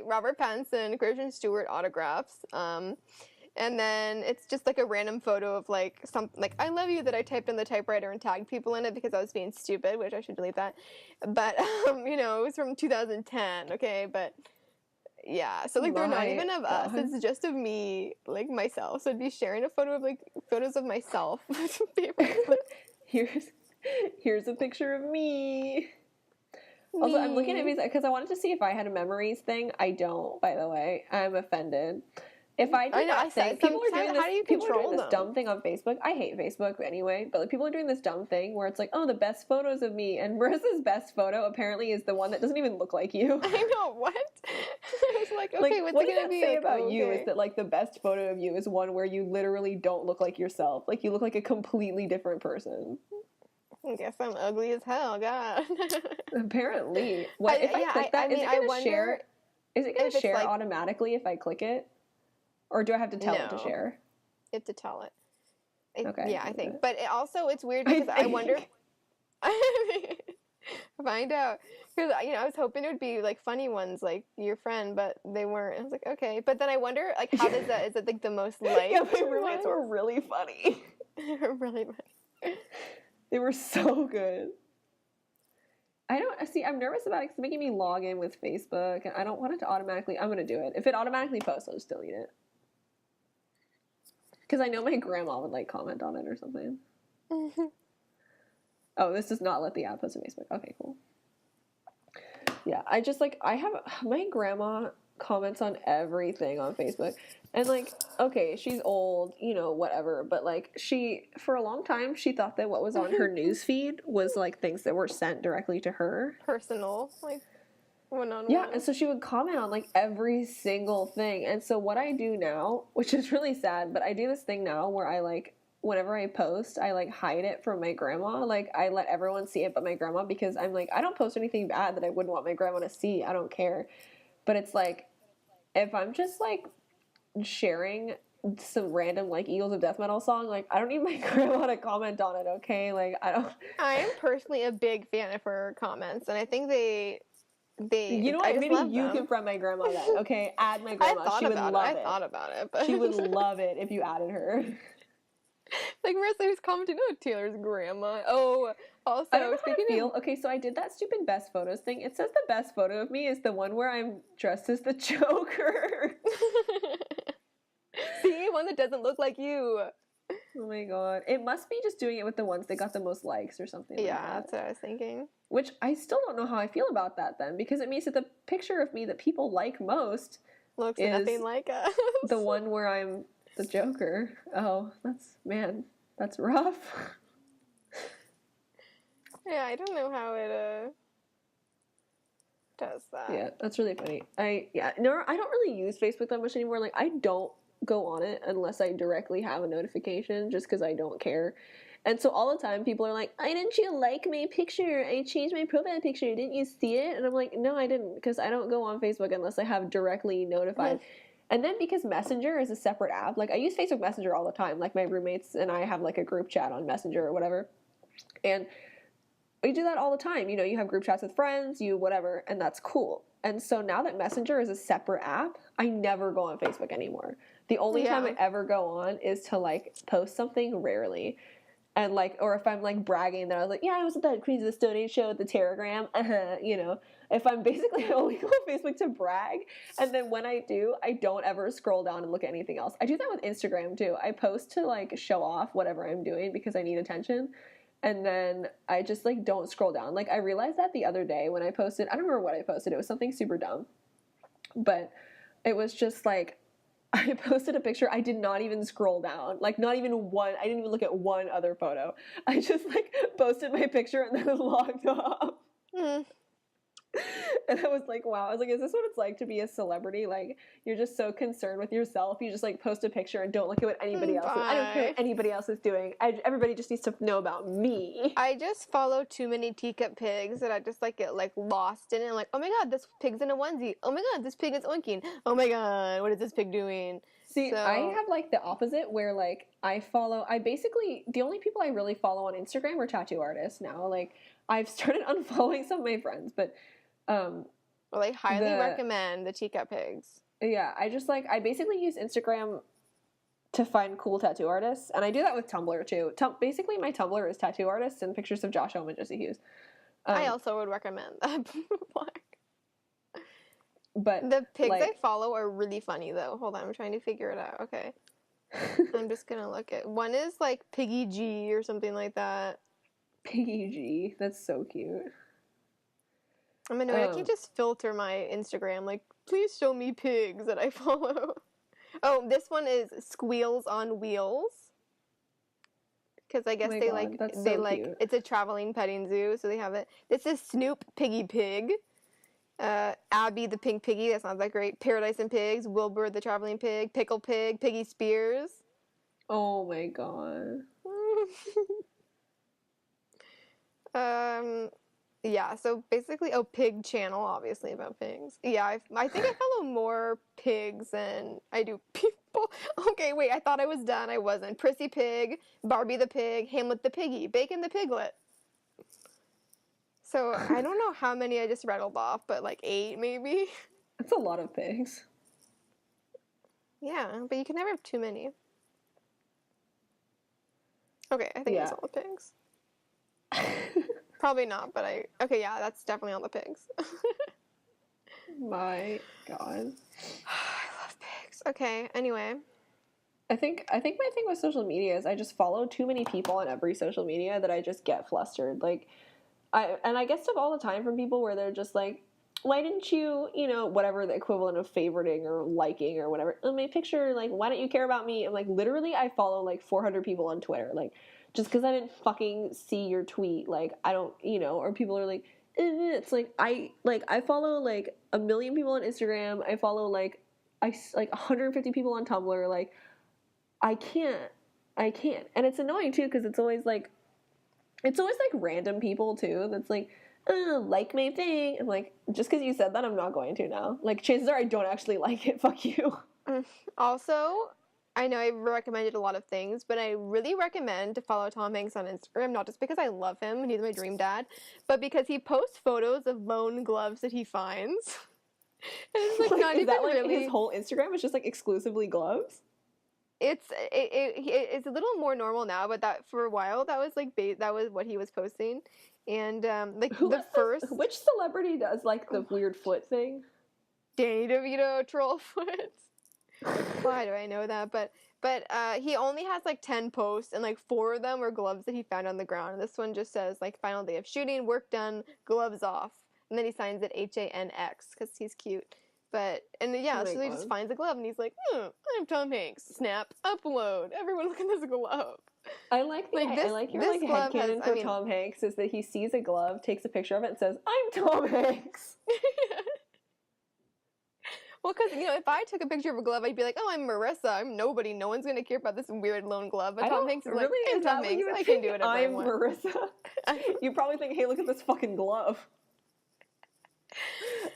Robert Pattinson, Kristen Stewart autographs. And then it's just like a random photo of like something like I love you that I typed on the typewriter and tagged people in it because I was being stupid, which I should delete that. But you know, it was from 2010, okay? But yeah, so like they're not even of us, it's just of me, like myself. So I'd be sharing a photo of like photos of myself. Here's a picture of me. Also, I'm looking at these because I wanted to see if I had a memories thing. I don't, by the way. I'm offended. If I did that thing, people are doing this dumb thing on Facebook. I hate Facebook anyway, but like, people are doing this dumb thing where it's like, oh, the best photos of me, and Marissa's best photo apparently is the one that doesn't even look like you. I know, what? I was like, okay, what's what it gonna be? What does that say about you is that like the best photo of you is one where you literally don't look like yourself. Like you look like a completely different person. I guess I'm ugly as hell, God. Apparently. What if I click that? Is it going to share automatically if I click it? Or do I have to tell it to share? You have to tell it. Okay. Yeah, I think. But it's weird because I wonder. Find out. Because, you know, I was hoping it would be like funny ones like your friend, but they weren't. I was like, okay. But then I wonder, like, how does that, is it like the most liked? Yeah, my roommates were really funny. They were really funny. They were so good. I'm nervous about it because it's making me log in with Facebook, and I don't want it to automatically. I'm going to do it. If it automatically posts, I'll just delete it. Because I know my grandma would like comment on it or something. Oh, this does not let the app post to Facebook. Okay, cool. Yeah, I have my grandma comments on everything on Facebook. And like, okay, she's old, you know, whatever, but like for a long time, she thought that what was on her news feed was like things that were sent directly to her. Personal, like one-on-one. Yeah, and so she would comment on like every single thing. And so what I do now, which is really sad, but I do this thing now where I like, whenever I post, I like hide it from my grandma. Like I let everyone see it but my grandma because I'm like, I don't post anything bad that I wouldn't want my grandma to see. I don't care. But it's like, if I'm just like sharing some random like Eagles of Death Metal song, like I don't need my grandma to comment on it, okay? Like I don't. I am personally a big fan of her comments, and I think You know I what? just Maybe love you them. can friend my grandma then, okay? Add my I grandma. thought She would about love it. it. I thought about it, but She would love it if you added her. like Marissa was commenting, "Oh, Taylor's grandma." Oh, also I don't know how speaking to feel. Okay, so I did that stupid best photos thing. It says the best photo of me is the one where I'm dressed as the Joker. See, one that doesn't look like you. Oh my god. It must be just doing it with the ones that got the most likes or something like Yeah, that. that's what I was thinking. Which I still don't know how I feel about that then, because it means that the picture of me that people like most Looks is nothing like us. the one where I'm the Joker. Oh, that's rough. Yeah, I don't know how it does that. Yeah, that's really funny. I don't really use Facebook that much anymore. Like I don't go on it unless I directly have a notification, just because I don't care. And so all the time people are like, "Why didn't you like my picture? I changed my profile picture. Didn't you see it?" And I'm like, "No, I didn't, because I don't go on Facebook unless I have directly notified." And then because Messenger is a separate app, like I use Facebook Messenger all the time. Like my roommates and I have like a group chat on Messenger or whatever. And we do that all the time. You know, you have group chats with friends, you whatever, and that's cool. And so now that Messenger is a separate app, I never go on Facebook anymore. The only time I ever go on is to like post something, rarely. And like, or if I'm like bragging that I was like, yeah, I was at that Queens of the Stone Age show at the Terragram, you know, if I'm basically I only go on Facebook to brag. And then when I do, I don't ever scroll down and look at anything else. I do that with Instagram too. I post to like show off whatever I'm doing because I need attention. And then I just like don't scroll down. Like I realized that the other day when I posted, I don't remember what I posted. It was something super dumb. But it was just like, I posted a picture. I did not even scroll down. Like not even one. I didn't even look at one other photo. I just like posted my picture and then logged off. And I was like, wow. I was like, is this what it's like to be a celebrity? Like you're just so concerned with yourself. You just like post a picture and don't look at what anybody else is. I don't care what anybody else is doing. Everybody just needs to know about me. I just follow too many teacup pigs that I just like get like lost in it. I'm like, oh my god, this pig's in a onesie. Oh my god, this pig is oinking. Oh my god, what is this pig doing? See, I have like the opposite where like I basically, the only people I really follow on Instagram are tattoo artists now. Like I've started unfollowing some of my friends, but well, I highly recommend the teacup pigs. Yeah, I basically use Instagram to find cool tattoo artists, and I do that with Tumblr too. Basically, my Tumblr is tattoo artists and pictures of Josh Homme and Jesse Hughes. I also would recommend that. But the pigs I follow are really funny though. Hold on, I'm trying to figure it out. Okay. I'm just gonna look at one is like Piggy G or something like that. Piggy G, that's so cute. I'm annoyed. I can't just filter my Instagram. Like, please show me pigs that I follow. Oh, this one is Squeals on Wheels. Because I guess it's a traveling petting zoo, so they have it. This is Snoop Piggy Pig. Abby the Pink Piggy, that's not that great. Paradise and Pigs, Wilbur the Traveling Pig, Pickle Pig, Piggy Spears. Oh my god. Yeah, so basically, Pig Channel, obviously about pigs. Yeah, I think I follow more pigs than I do people. Okay, wait, I thought I was done. I wasn't. Prissy Pig, Barbie the Pig, Hamlet the Piggy, Bacon the Piglet. So I don't know how many I just rattled off, but like 8 maybe. That's a lot of pigs. Yeah, but you can never have too many. Okay, I think that's all the pigs. Probably not, but okay, yeah, that's definitely all the pigs. My god. I love pigs. Okay, anyway. I think my thing with social media is I just follow too many people on every social media that I just get flustered. Like I get stuff all the time from people where they're just like, why didn't you, whatever the equivalent of favoriting or liking or whatever, on my picture, like, why don't you care about me? I'm like, literally, I follow like 400 people on Twitter. Like, just because I didn't fucking see your tweet, like, I don't, or people are like, it's like, I follow like 1 million people on Instagram. I follow like 150 people on Tumblr. Like, I can't. And it's annoying too, because it's always like random people too. That's like, like my thing. I'm like, just because you said that, I'm not going to now. Like, chances are I don't actually like it. Fuck you. Also, I know I've recommended a lot of things, but I really recommend to follow Tom Hanks on Instagram, not just because I love him and he's my dream dad, but because he posts photos of lone gloves that he finds. And it's like not is even that like really. his whole Instagram is just like exclusively gloves? It's a little more normal now, but that for a while that was like that was what he was posting, and like which celebrity does like the weird foot thing? Danny DeVito troll foot. Why do I know that? But he only has like 10 posts, and like 4 of them were gloves that he found on the ground. And this one just says like final day of shooting, work done, gloves off, and then he signs it HANX because he's cute. But so he just finds a glove and he's like, I'm Tom Hanks. Snap, upload. Everyone look at this glove. I like your headcanon for Tom Hanks is that he sees a glove, takes a picture of it, and says, "I'm Tom Hanks." Well, because, if I took a picture of a glove, I'd be like, oh, I'm Marissa. I'm nobody. No one's going to care about this weird lone glove. But Tom Hanks is like, I'm Tom Hanks. I can do whatever I want. I'm Marissa. You probably think, hey, look at this fucking glove.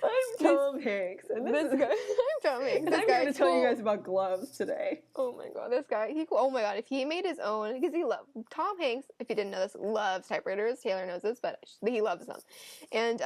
I'm Tom Hanks. And this guy, I'm Tom Hanks. And I'm going to tell you guys about gloves today. Oh my god, this guy. Oh my god, if he made his own, because Tom Hanks, if you didn't know this, loves typewriters. Taylor knows this, but he loves them. And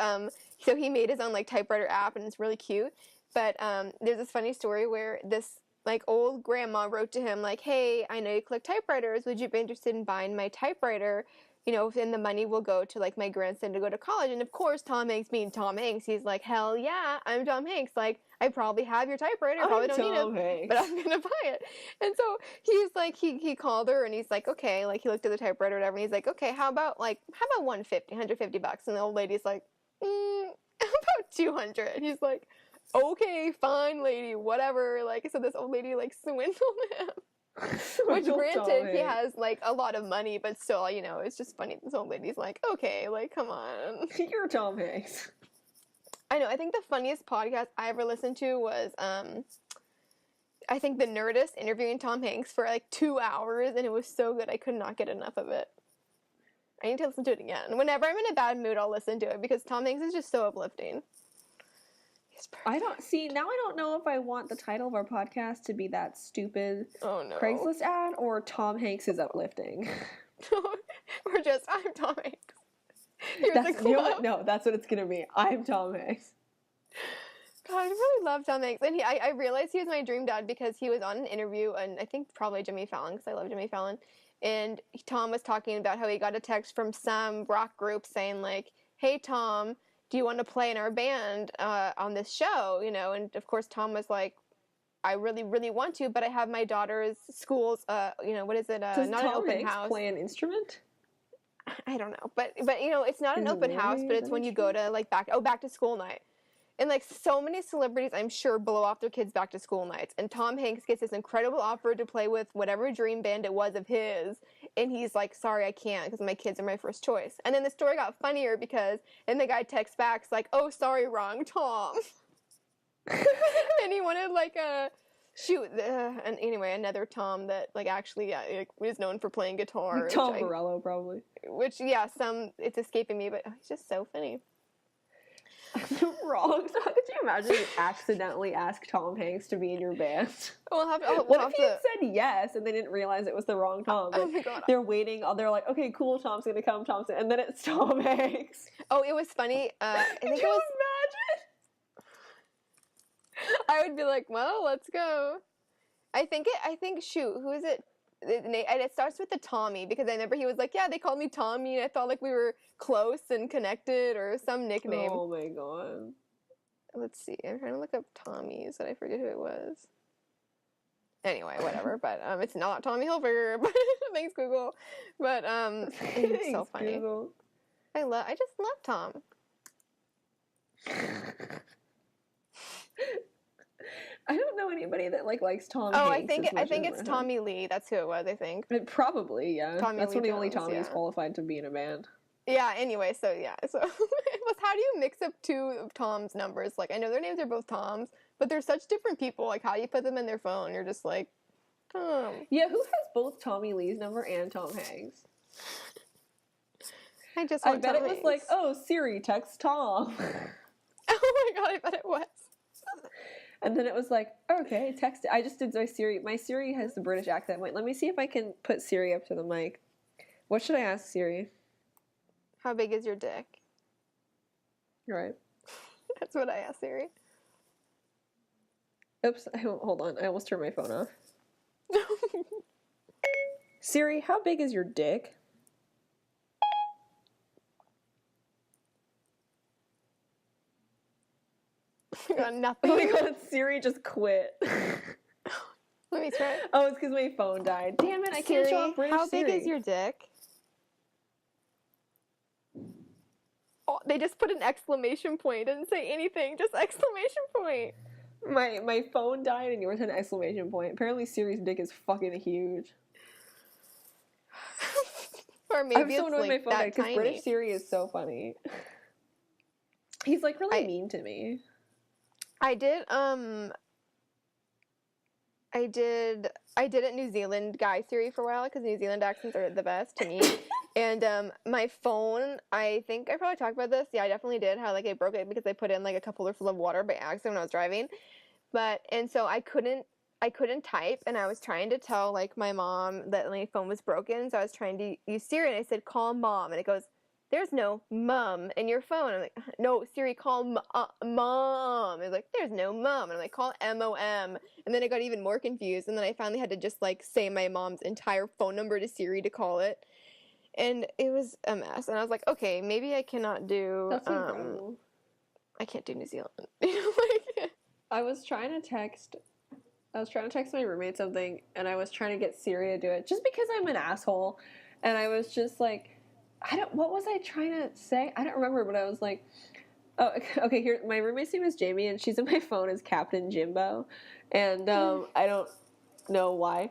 so he made his own like typewriter app, and it's really cute. But there's this funny story where this like old grandma wrote to him like, hey, I know you collect typewriters. Would you be interested in buying my typewriter? And the money will go to like my grandson to go to college. And of course, Tom Hanks being Tom Hanks, he's like, hell yeah, I'm Tom Hanks. Like, I probably have your typewriter. I probably don't need it, but I'm gonna buy it. And so he's like, he called her and he's like, okay, like he looked at the typewriter or whatever, and he's like, okay, how about $150 and the old lady's like, how about 200? And he's like, okay, fine, lady, whatever. Like, so this old lady like swindled him. Which granted, he has like a lot of money, but still, it's just funny. This old lady's like, okay, like, come on. You're Tom Hanks. I know. I think the funniest podcast I ever listened to was, I think The Nerdist interviewing Tom Hanks for like 2 hours, and it was so good. I could not get enough of it. I need to listen to it again. Whenever I'm in a bad mood, I'll listen to it because Tom Hanks is just so uplifting. Now I don't know if I want the title of our podcast to be that stupid Craigslist ad or Tom Hanks is uplifting. Or just, I'm Tom Hanks. That's what it's gonna be. I'm Tom Hanks. God, I really love Tom Hanks. And I realized he was my dream dad because he was on an interview, and I think probably Jimmy Fallon, because I love Jimmy Fallon. And Tom was talking about how he got a text from some rock group saying like, hey, Tom, do you want to play in our band on this show? And of course Tom was like, I really, really want to, but I have my daughter's school's, what is it? Does not Tom an open Hanks house. Play an instrument? I don't know, but it's not an open house, but it's when you go to like back to school night. And like so many celebrities, I'm sure, blow off their kids' back to school nights. And Tom Hanks gets this incredible offer to play with whatever dream band it was of his. And he's like, sorry, I can't because my kids are my first choice. And then the story got funnier and the guy texts back, it's like, oh, sorry, wrong Tom. And he wanted like and anyway, another Tom that like actually is known for playing guitar. Tom Morello, probably. Which, it's escaping me, but he's just so funny. Wrong. So how could you imagine you accidentally ask Tom Hanks to be in your band? What if he had said yes and they didn't realize it was the wrong Tom? Oh my God. They're waiting. They're like, okay, cool, Tom's gonna come, and then it's Tom Hanks. Oh, it was funny. I think Could you imagine? I would be like, well, let's go. Shoot, who is it? It starts with the Tommy, because I remember he was like, yeah, they called me Tommy, and I thought like we were close and connected, or some nickname. Oh my God. Let's see, I'm trying to look up Tommy's, and I forget who it was. Anyway, whatever, but it's not Tommy Hilfiger, but thanks Google. But it's so funny. Google. I just love Tom. I don't know anybody that likes Tom Hanks. Oh, I think it's Tommy Lee. That's who it was, I think. Probably, yeah. That's one of the only Tommys yeah. qualified to be in a band. Yeah, anyway, so how do you mix up 2 of Tom's numbers? Like, I know their names are both Toms, but they're such different people. Like, how do you put them in their phone? You're just like, Tom. Yeah, who has both Tommy Lee's number and Tom Hanks? I just I want bet Tom it was Hanks. like, oh, Siri, text Tom. Oh my god, I bet it was. And then it was like, okay, text. I just did my Siri. My Siri has the British accent. Wait, let me see if I can put Siri up to the mic. What should I ask Siri? How big is your dick? Right. That's what I asked Siri. Oops, hold on. I almost turned my phone off. Siri, how big is your dick? Got nothing. Oh my god, Siri just quit. Let me try. Oh, it's because my phone died. Damn it, I can't show off British how big Siri. is your dick? Oh, they just put an exclamation point. Didn't say anything. Just exclamation point. My phone died and yours had an exclamation point. Apparently Siri's dick is fucking huge. Or maybe I'm so it's annoyed like my phone died that because tiny. British Siri is so funny. He's like really mean to me. I did it New Zealand guy Siri for a while because New Zealand accents are the best to me. And my phone, I think I probably talked about this. Yeah, I definitely did. How like I broke it because I put in like a cup holder full of water by accident when I was driving. And so I couldn't type, and I was trying to tell like my mom that my phone was broken. So I was trying to use Siri, and I said call mom, and it goes, there's no mum in your phone. I'm like, no, Siri, call mom. It's like, there's no mum. And I'm like, call MOM. And then I got even more confused. And then I finally had to just like say my mom's entire phone number to Siri to call it. And it was a mess. And I was like, okay, maybe I cannot do, That's incredible. I can't do New Zealand. Like, I was trying to text my roommate something, and I was trying to get Siri to do it just because I'm an asshole. And I was just like, what was I trying to say? I don't remember, but I was like, oh, okay, here, my roommate's name is Jamie, and she's in my phone as Captain Jimbo. And I don't know why,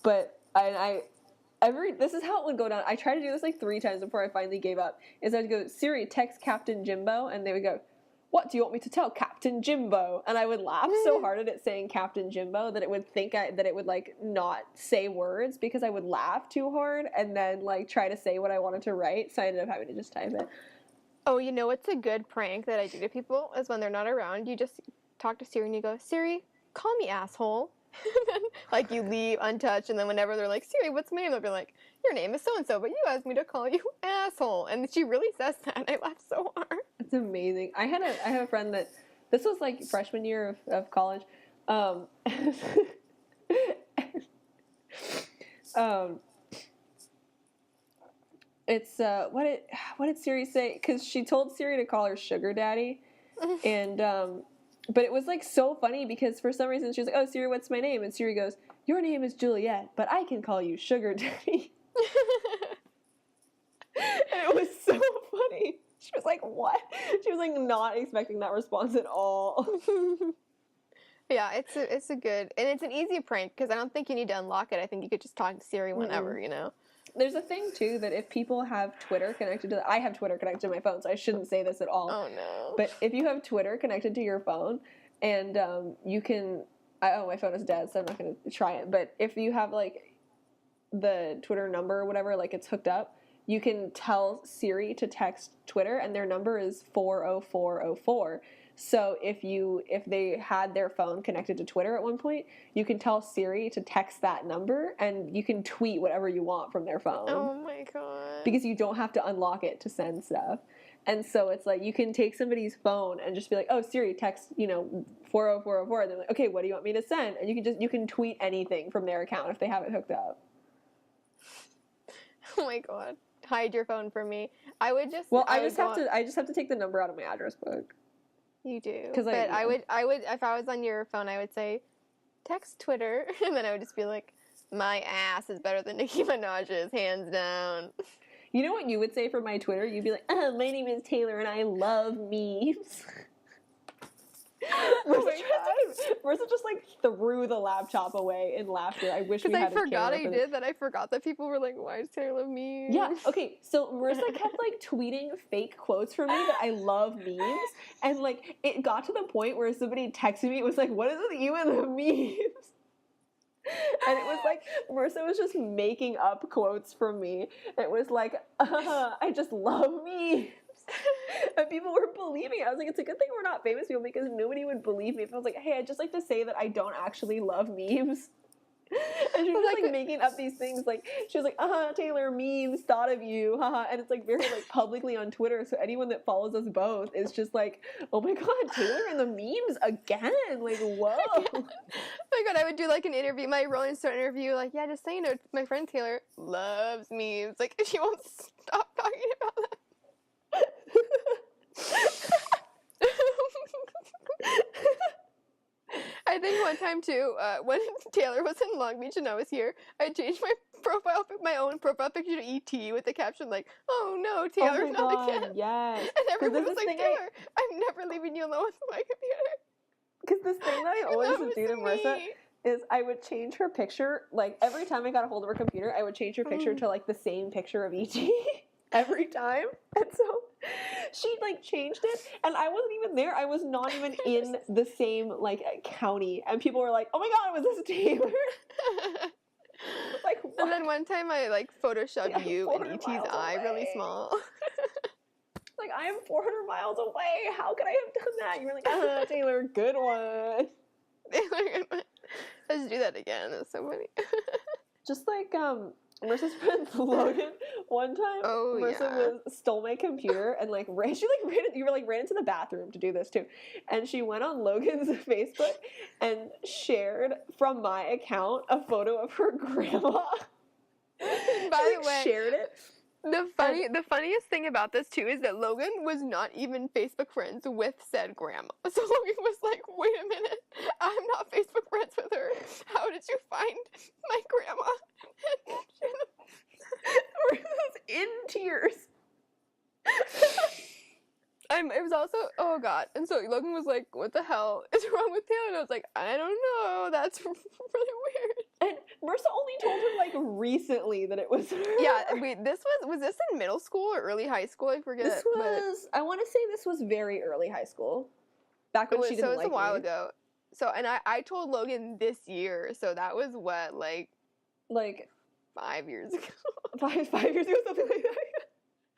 but this is how it would go down. I tried to do this like 3 times before I finally gave up. Is I would go, Siri, text Captain Jimbo, and they would go, what do you want me to tell Captain Jimbo? And I would laugh so hard at it saying Captain Jimbo that it would think that it would like not say words because I would laugh too hard and then like try to say what I wanted to write. So I ended up having to just type it. oh, you know what's a good prank that I do to people is when they're not around, you just talk to Siri and you go, Siri, call me asshole. And then, like, you leave untouched, and then whenever they're like, Siri, what's my name? They'll be like, your name is so-and-so, but you asked me to call you asshole. And she really says that, and I laugh so hard. It's amazing. I have a friend that, this was like freshman year of college. It's, what did Siri say? Because she told Siri to call her sugar daddy, and, but it was like so funny because for some reason she was like, oh, Siri, what's my name? And Siri goes, your name is Juliet, but I can call you sugar daddy. And it was so funny. She was like, what? She was like not expecting that response at all. Yeah, it's a good, and it's an easy prank because I don't think you need to unlock it. I think you could just talk to Siri whenever, you know? There's a thing, too, that if people have Twitter connected to... I have Twitter connected to my phone, so I shouldn't say this at all. Oh, no. But if you have Twitter connected to your phone, and you can... my phone is dead, so I'm not going to try it. But if you have, like, the Twitter number or whatever, like, it's hooked up, you can tell Siri to text Twitter, and their number is 40404. So if they had their phone connected to Twitter at one point, you can tell Siri to text that number, and you can tweet whatever you want from their phone. Oh my god. Because you don't have to unlock it to send stuff. And so it's like you can take somebody's phone and just be like, oh, Siri, text, 40404. And they're like, okay, what do you want me to send? And you can tweet anything from their account if they have it hooked up. Oh my god. Hide your phone from me. I would just... Well, I just have to take the number out of my address book. You do. But I would, if I was on your phone, I would say, text Twitter. And then I would just be like, my ass is better than Nicki Minaj's, hands down. You know what you would say for my Twitter? You'd be like, my name is Taylor and I love memes. Marissa just like threw the laptop away in laughter. I wish we had a camera. Because I forgot I forgot that people were like, why does Taylor love memes? Yeah, okay, so Marissa kept like tweeting fake quotes from me that I love memes, and like it got to the point where somebody texted me, it was like, what is with you and the memes? And it was like, Marissa was just making up quotes from me. It was like, I just love memes. And people were believing it. I was like, it's a good thing we're not famous people because nobody would believe me if I was like, hey, I'd just like to say that I don't actually love memes. And she was just like making up these things. Like, she was like, Taylor, memes, thought of you, haha. And it's like very like publicly on Twitter. So anyone that follows us both is just like, oh my God, Taylor and the memes again. Like, whoa. Oh my God, I would do like an interview, my Rolling Stone interview, like, yeah, just so you know, my friend Taylor loves memes. Like, she won't stop talking about them. I think one time too, when Taylor was in Long Beach and I was here, I changed my own profile picture to ET with the caption like, "Oh no, Taylor's not again." Yes. And everyone was like, "Taylor, I'm never leaving you alone with my computer." Because this thing that I always would do to Marissa is I would change her picture, like every time I got a hold of her computer, I would change her picture to like the same picture of ET every time. And so she like changed it and I wasn't even there. I was not even in the same like county. And people were like, oh my God, was this Taylor? Like, what? And then one time I like photoshopped you in ET's eye really small. Like, I am 400 miles away. How could I have done that? You were like, Taylor, good one. Let's do that again. That's so funny. Just like Marissa's friend Logan, one time Marissa stole my computer and like ran into the bathroom to do this too, and she went on Logan's Facebook and shared from my account a photo of her grandma. By the way, shared it. The funniest thing about this too is that Logan was not even Facebook friends with said grandma. So Logan was like, wait a minute, I'm not Facebook friends with her. How did you find my grandma? Marisa's in tears. It was also, oh God. And so Logan was like, what the hell is wrong with Taylor? And I was like, I don't know. That's really weird. And Marissa only told her like recently that it was her. Yeah, wait, was this in middle school or early high school? I forget. I want to say this was very early high school. Back when she didn't like me. So it was a while ago. So, and I told Logan this year, so that was what, like 5 years ago. 5 years ago, something like that.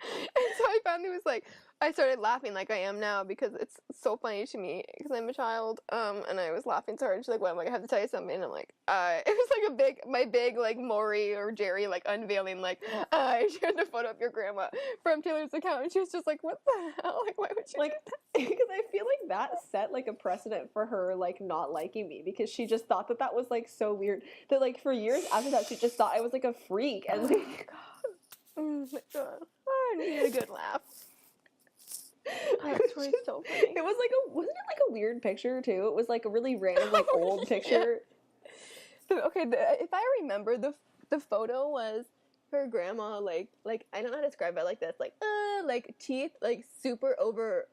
And so I finally was like, I started laughing like I am now because it's so funny to me because I'm a child. And I was laughing so hard. She's like, "Well, I'm like, I have to tell you something." And I'm like, it was like my big like Maury or Jerry like unveiling like, I shared the photo of your grandma from Taylor's account, and she was just like, "What the hell? Like, why would you like?" Because I feel like that set like a precedent for her like not liking me because she just thought that was like so weird that like for years after that she just thought I was like a freak and like, oh my God, I needed a good laugh. That story's so funny. It was like wasn't it like a weird picture too? It was like a really random like old picture. Okay, if I remember, the photo was her grandma like I don't know how to describe it like this, like teeth like super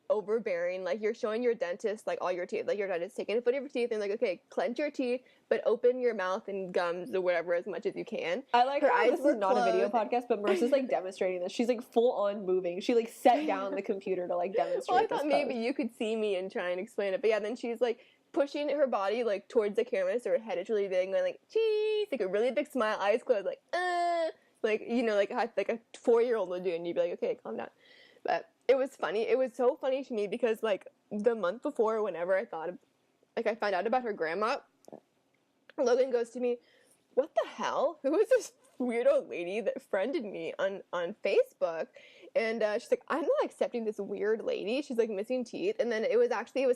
overbearing, like you're showing your dentist like all your teeth, like your dentist taking a photo of your teeth and like, okay, clench your teeth but open your mouth and gums or whatever as much as you can. I like her eyes. This is not closed. A video podcast, but Marissa's like demonstrating this. She's like full on moving. She like set down the computer to like demonstrate. Well, I thought maybe you could see me and try and explain it, but yeah, then she's like pushing her body like towards the camera so her head is really big, going like cheese, like a really big smile, eyes closed, like you know, like a 4-year-old would do, and you'd be like, okay, calm down. But it was funny. It was so funny to me because like the month before, whenever I found out about her grandma, Logan goes to me, what the hell? Who is this weird old lady that friended me on Facebook? And she's like, I'm not accepting this weird lady. She's like missing teeth. And then it was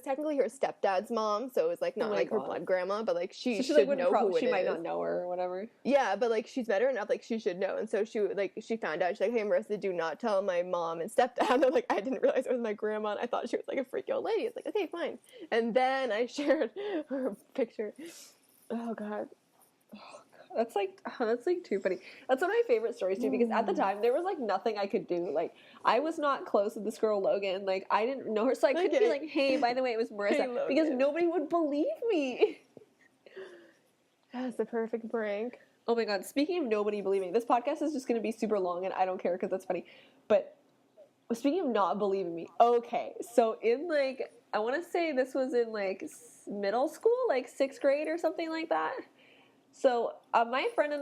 technically her stepdad's mom. So it was like not like her blood grandma, but like she should know who it is. She might not know her or whatever. Yeah, but like she's better enough, like she should know. And so she found out. She's like, hey Marissa, do not tell my mom and stepdad. And like, I didn't realize it was my grandma. And I thought she was like a freaky old lady. It's like, okay, fine. And then I shared her picture. Oh God. That's like too funny. That's one of my favorite stories too, because at the time there was like nothing I could do. Like I was not close with this girl Logan. Like I didn't know her, so I couldn't be like, hey, by the way, it was Marissa, because nobody would believe me. That's the perfect prank. Oh my God. Speaking of nobody believing, this podcast is just going to be super long and I don't care because that's funny. But speaking of not believing me, okay, so in like, I want to say this was in like middle school, like 6th grade or something like that. So my friend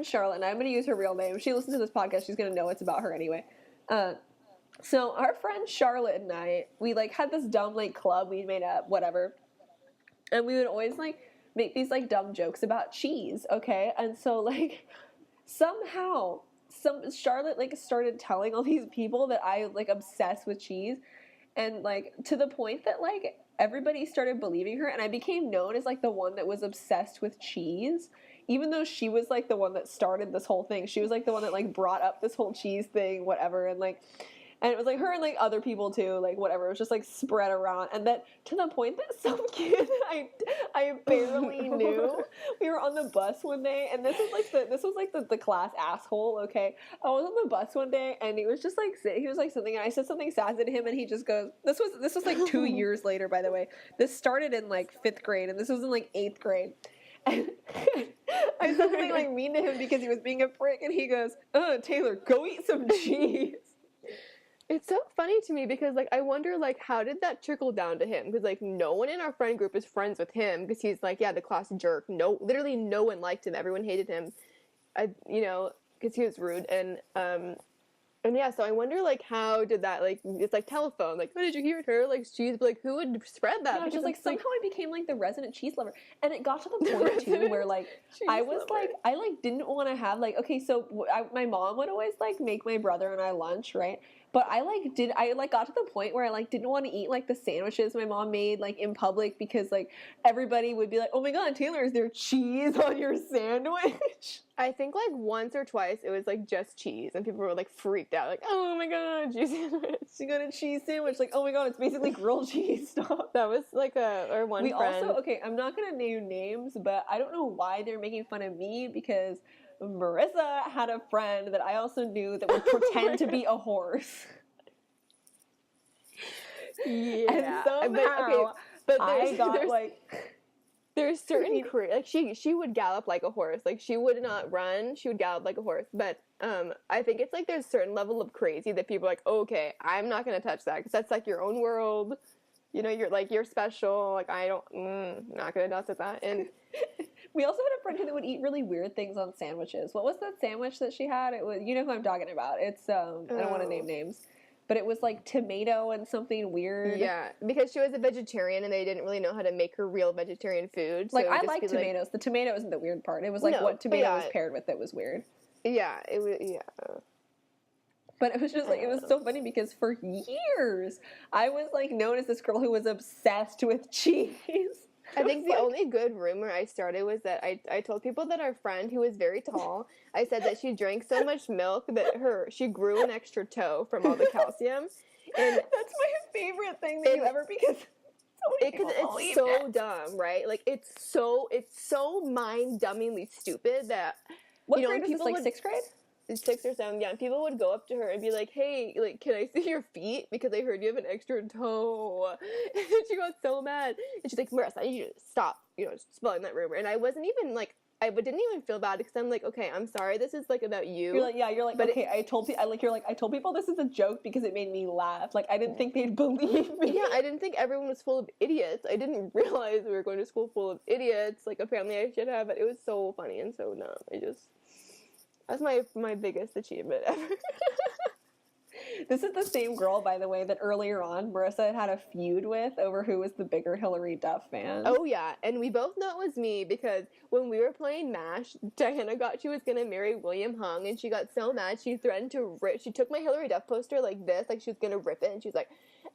Charlotte, and I'm going to use her real name. If she listens to this podcast, she's going to know it's about her anyway. So our friend Charlotte and I, we like had this dumb like club we made up, whatever. And we would always like make these like dumb jokes about cheese, okay? And so like somehow Charlotte like started telling all these people that I like obsessed with cheese, and like to the point that like everybody started believing her, and I became known as like the one that was obsessed with cheese, even though she was like the one that started this whole thing. She was like the one that like brought up this whole cheese thing, whatever, and it was like her and like other people too, like whatever. It was just like spread around, and that to the point that some kid I barely knew. We were on the bus one day, and this was like the class asshole. Okay, I was on the bus one day, and he was just like he was like something, and I said something sassy to him, and he just goes. This was like 2 years later, by the way. This started in like 5th grade, and this was in like 8th grade. And I said something like mean to him because he was being a prick, and he goes, "Oh, Taylor, go eat some cheese." It's so funny to me because, like, I wonder, like, how did that trickle down to him? Because, like, no one in our friend group is friends with him because he's, like, yeah, the class jerk. Literally no one liked him. Everyone hated him, because he was rude. And yeah, so I wonder, like, how did that, like, it's like telephone. Like, oh, did you hear her? Like, cheese, but, like, who would spread that? Yeah, just, like, somehow I became, like, the resident cheese lover. And it got to the point, too, where, like, I was, like, I, like, didn't want to have, like, okay, so my mom would always, like, make my brother and I lunch, right? But I got to the point where I, like, didn't want to eat, like, the sandwiches my mom made, like, in public because, like, everybody would be like, oh, my God, Taylor, is there cheese on your sandwich? I think, like, once or twice it was, like, just cheese, and people were, like, freaked out, like, oh, my God, cheese sandwich. You got a cheese sandwich, like, oh, my God, it's basically grilled cheese stuff. That was, like, our one friend. Also, okay, I'm not going to name names, but I don't know why they're making fun of me because Marissa had a friend that I also knew that would pretend to be a horse. Yeah. And somehow I got, like... There's certain like she would gallop like a horse. Like she would not run, she would gallop like a horse. But I think it's like there's a certain level of crazy that people are like, okay, I'm not gonna touch that because that's like your own world. You know, you're special. Like I don't, not gonna dance at that. And we also had a friend who would eat really weird things on sandwiches. What was that sandwich that she had? It was, you know who I'm talking about. It's I don't want to name names. But it was like tomato and something weird. Yeah, because she was a vegetarian and they didn't really know how to make her real vegetarian food. So like, I like tomatoes. Like, the tomato isn't the weird part. It was like what tomato was paired with that was weird. Yeah, it was, yeah. But it was just like, it was so funny because for years, I was like known as this girl who was obsessed with cheese. I think the only good rumor I started was that I told people that our friend who was very tall, I said that she drank so much milk that she grew an extra toe from all the calcium. And that's my favorite thing that you ever, because it's so dumb, right? Like it's so mind-dumbingly stupid that what grade was this, like 6th grade? 6 or 7, yeah. And people would go up to her and be like, hey, like, can I see your feet? Because I heard you have an extra toe. And she got so mad. And she's like, Marissa, I need you to stop, spelling that rumor. And I wasn't even, like, I didn't even feel bad because I'm like, okay, I'm sorry. This is, like, about you. You're like, but okay, I told people this is a joke because it made me laugh. Like, I didn't think they'd believe me. Yeah, I didn't think everyone was full of idiots. I didn't realize we were going to school full of idiots. Like, apparently I should have, but it was so funny and so dumb. That's my biggest achievement ever. This is the same girl, by the way, that earlier on Marissa had a feud with over who was the bigger Hillary Duff fan. Oh, yeah. And we both know it was me because when we were playing MASH, Diana she was going to marry William Hung, and she got so mad she threatened to rip. She took my Hillary Duff poster like this, like she was going to rip it, and she was like,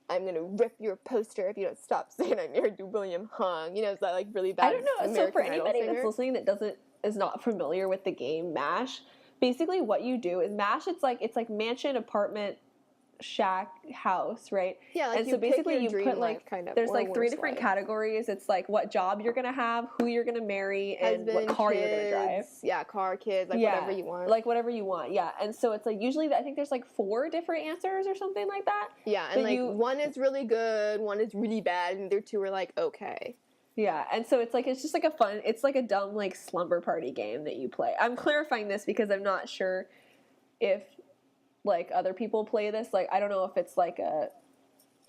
I'm going to rip your poster if you don't stop saying I'm married to William Hung. It's that, like, really bad I don't know. American so for Idol anybody singer. that's listening that is not familiar with the game MASH, basically what you do is MASH, it's like mansion, apartment, shack, house, right? Yeah, like, and you so basically pick your you dream put like life, kind of, there's or like 3 worst different life. categories. It's like what job you're gonna have, who you're gonna marry, and Husband, what car kids, you're gonna drive. Yeah, car, kids, like whatever you want. Like whatever you want, yeah. And so it's like usually I think there's like 4 different answers or something like that. Yeah, and like one is really good, one is really bad, and the other 2 are like okay. Yeah, and so it's just like it's like a dumb like slumber party game that you play. I'm clarifying this because I'm not sure if like other people play this. Like I don't know if it's like a